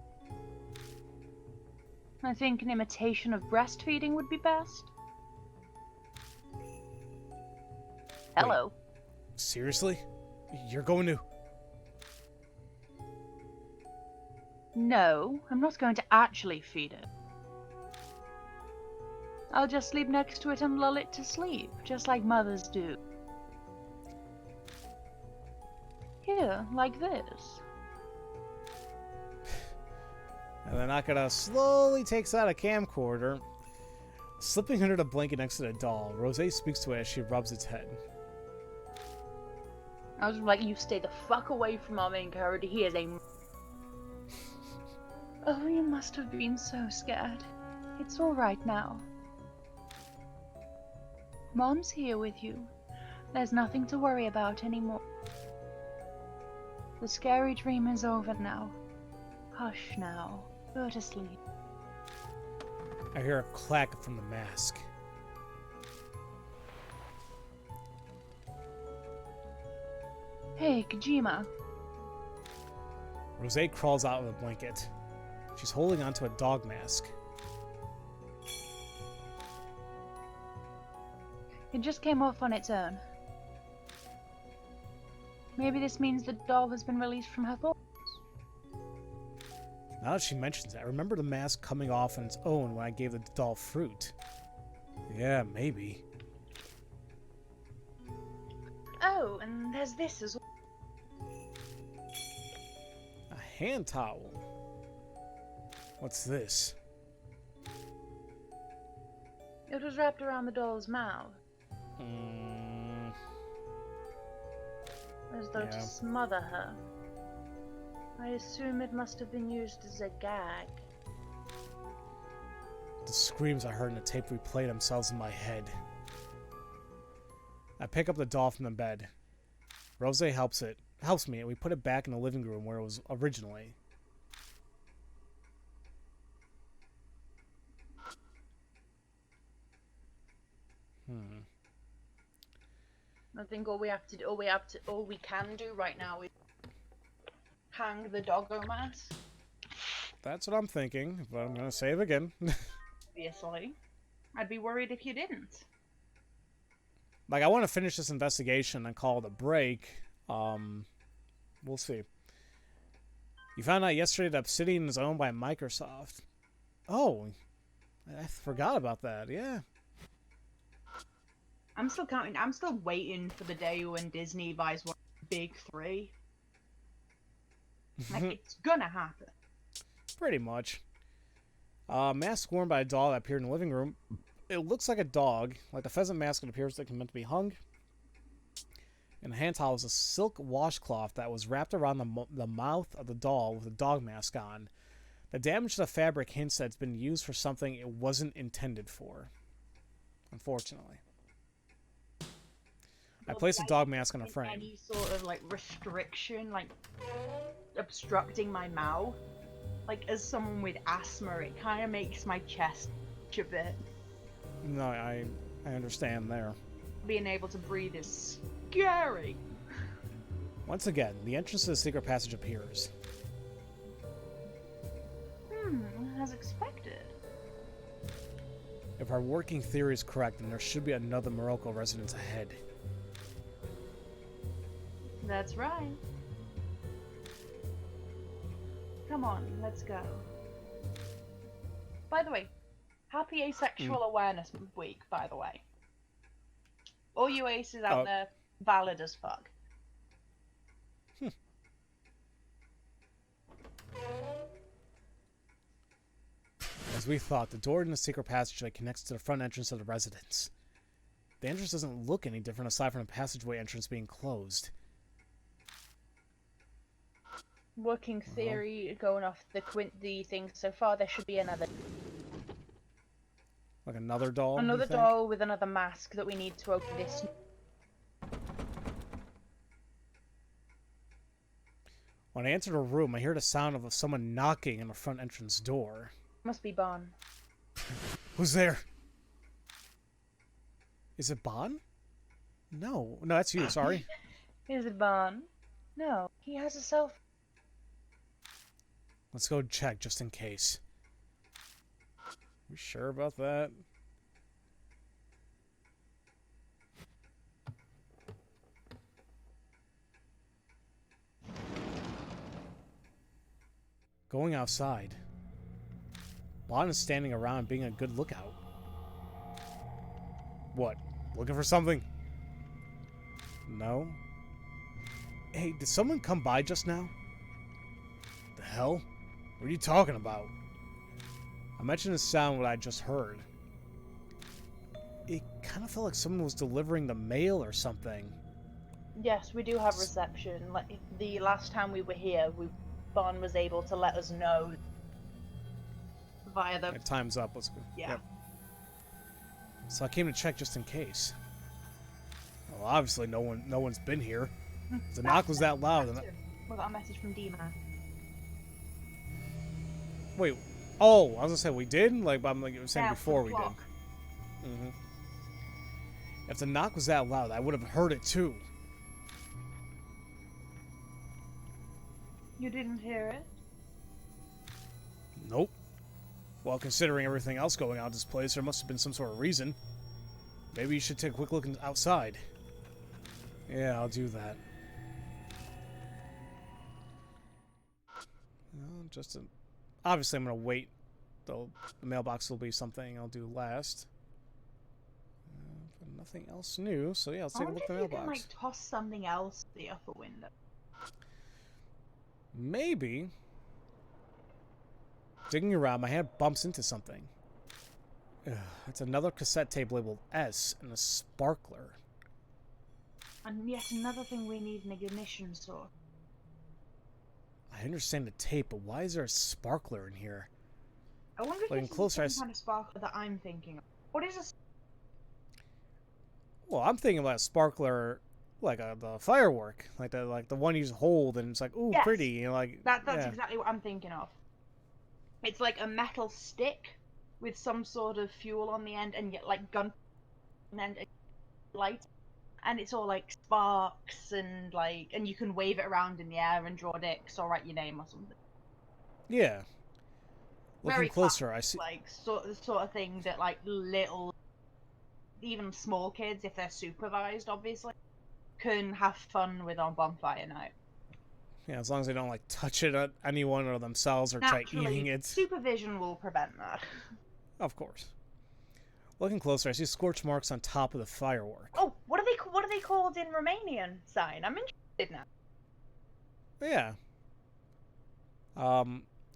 I think an imitation of breastfeeding would be best. Hello. Wait, seriously? You're going to... No, I'm not going to actually feed it. I'll just sleep next to it and lull it to sleep, just like mothers do. Here, like this. And then Akira slowly takes out a camcorder. Slipping under the blanket next to the doll, Rosé speaks to it as she rubs its head. I was like, you stay the fuck away from our main character. He is a... Oh, you must have been so scared. It's alright now. Mom's here with you. There's nothing to worry about anymore. The scary dream is over now. Hush now. Go to sleep. I hear a clack from the mask. Hey, Kojima. Rosé crawls out of the blanket. She's holding onto a dog mask. It just came off on its own. Maybe this means the doll has been released from her thoughts. Now that she mentions it, I remember the mask coming off on its own when I gave the doll fruit. Yeah, maybe. Oh, and there's this as well. A hand towel. What's this? It was wrapped around the doll's mouth. as though to Yeah. smother her. I assume it must have been used as a gag. The screams I heard in the tape replay themselves in my head. I pick up the doll from the bed. Rose helps me, and we put it back in the living room where it was originally. I think all we can do right now is hang the doggo mask. That's what I'm thinking, but I'm gonna say it again. Obviously. I'd be worried if you didn't. Like, I want to finish this investigation and call it a break. We'll see. You found out yesterday that Obsidian is owned by Microsoft. Oh, I forgot about that. Yeah. I'm still waiting for the day when Disney buys one of the big three. Like, it's gonna happen. Pretty much. Mask worn by a doll that appeared in the living room. It looks like a dog. Like the pheasant mask, it appears like it's meant to be hung. In the hand towel was a silk washcloth that was wrapped around the mouth of the doll with a dog mask on. The damage to the fabric hints that it's been used for something it wasn't intended for. Unfortunately. I placed a dog mask on a frame. Any sort of like restriction, like obstructing my mouth, like as someone with asthma, it kind of makes my chest itch a bit. No, I understand there. Being able to breathe is scary. Once again, the entrance to the secret passage appears. As expected. If our working theory is correct, then there should be another Morocco residence ahead. That's right. Come on, let's go. By the way, happy Asexual Awareness Week, by the way. All you aces out there, valid as fuck. As we thought, the door in the secret passageway connects to the front entrance of the residence. The entrance doesn't look any different aside from the passageway entrance being closed. Working theory, going off the thing so far, there should be another. Like another doll? Another doll with another mask that we need to open this. When I enter the room, I hear the sound of someone knocking on the front entrance door. Must be Bon. Who's there? Is it Bon? No, that's you. Sorry. Is it Bon? No, he has a cell phone. Let's go check just in case. You sure about that? Going outside. Bon is standing around being a good lookout. What? Looking for something? No? Hey, did someone come by just now? The hell? What are you talking about? I mentioned the sound what I just heard. It kind of felt like someone was delivering the mail or something. Yes, we do have reception. Like the last time we were here, Bon was able to let us know via the. Time's up. Let's go. Yeah. Yep. So I came to check just in case. Well, obviously no one's been here. The knock was that loud. We got a message from D-Man. Wait. Oh, I was gonna say we did. Like I'm like you were saying Yeah, before we did. clock. If the knock was that loud, I would have heard it too. You didn't hear it? Nope. Well, considering everything else going on at this place, there must have been some sort of reason. Maybe you should take a quick look outside. Yeah, I'll do that. Obviously, I'm going to wait. The mailbox will be something I'll do last. But nothing else new, so yeah, let's take a look at the mailbox. I wonder if you can, like, toss something else to the upper window. Maybe. Digging around, my hand bumps into something. It's another cassette tape labeled S and a sparkler. And yet another thing we need an ignition source. I understand the tape, but why is there a sparkler in here? I wonder if Looking this closer, is the same kind of sparkler that I'm thinking of. What is a... Well, I'm thinking about a sparkler, like the firework, like the one you just hold, and it's like, ooh, Yes, pretty, you know, like that's yeah. exactly what I'm thinking of. It's like a metal stick with some sort of fuel on the end, and yet like gun, and then a light, and it's all like sparks and like, and you can wave it around in the air and draw dicks or write your name or something. Yeah. Looking Very closer, classic, I see. like sort of thing that like little, even small kids, if they're supervised, obviously, can have fun with on bonfire night. Yeah, as long as they don't like touch it at anyone or themselves or try eating it. Supervision will prevent that. Of course. Looking closer, I see scorch marks on top of the firework. Oh, what are they called in Romanian sign? I'm interested now. Yeah.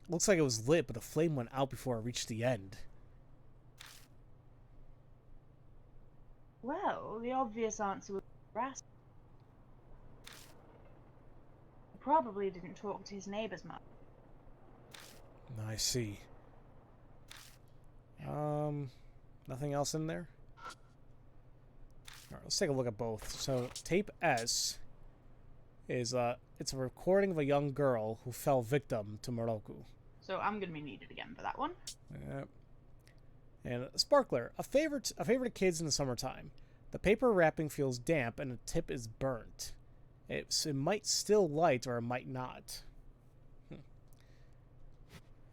Looks like it was lit, but the flame went out before it reached the end. Well, the obvious answer was grass. He probably didn't talk to his neighbors much. I see. Nothing else in there? Alright, let's take a look at both. So, tape S is, it's a recording of a young girl who fell victim to Moroku. So I'm gonna be needed again for that one. Yep. And a sparkler, a favorite of kids in the summertime. The paper wrapping feels damp and the tip is burnt. It might still light or it might not.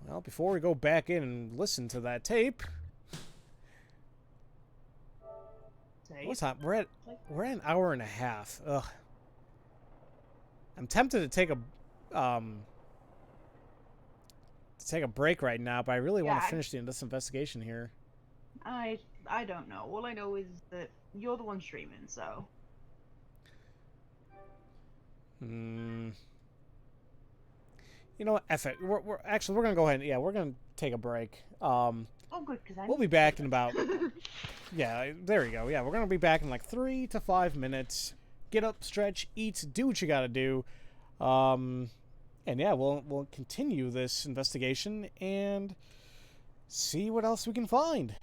Well, before we go back in and listen to that tape, what time? We're at an hour and a half. Ugh. I'm tempted to take a break right now, but I really want to finish this investigation here. I don't know. All I know is that you're the one streaming, so. You know what? F it. We're gonna go ahead. We're gonna take a break. Oh, good, because we'll be back in about. Yeah, there you go. Yeah, we're gonna be back in like 3 to 5 minutes. Get up, stretch, eat, do what you gotta do. And yeah, we'll continue this investigation and see what else we can find.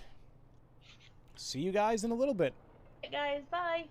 See you guys in a little bit. Hey guys, bye.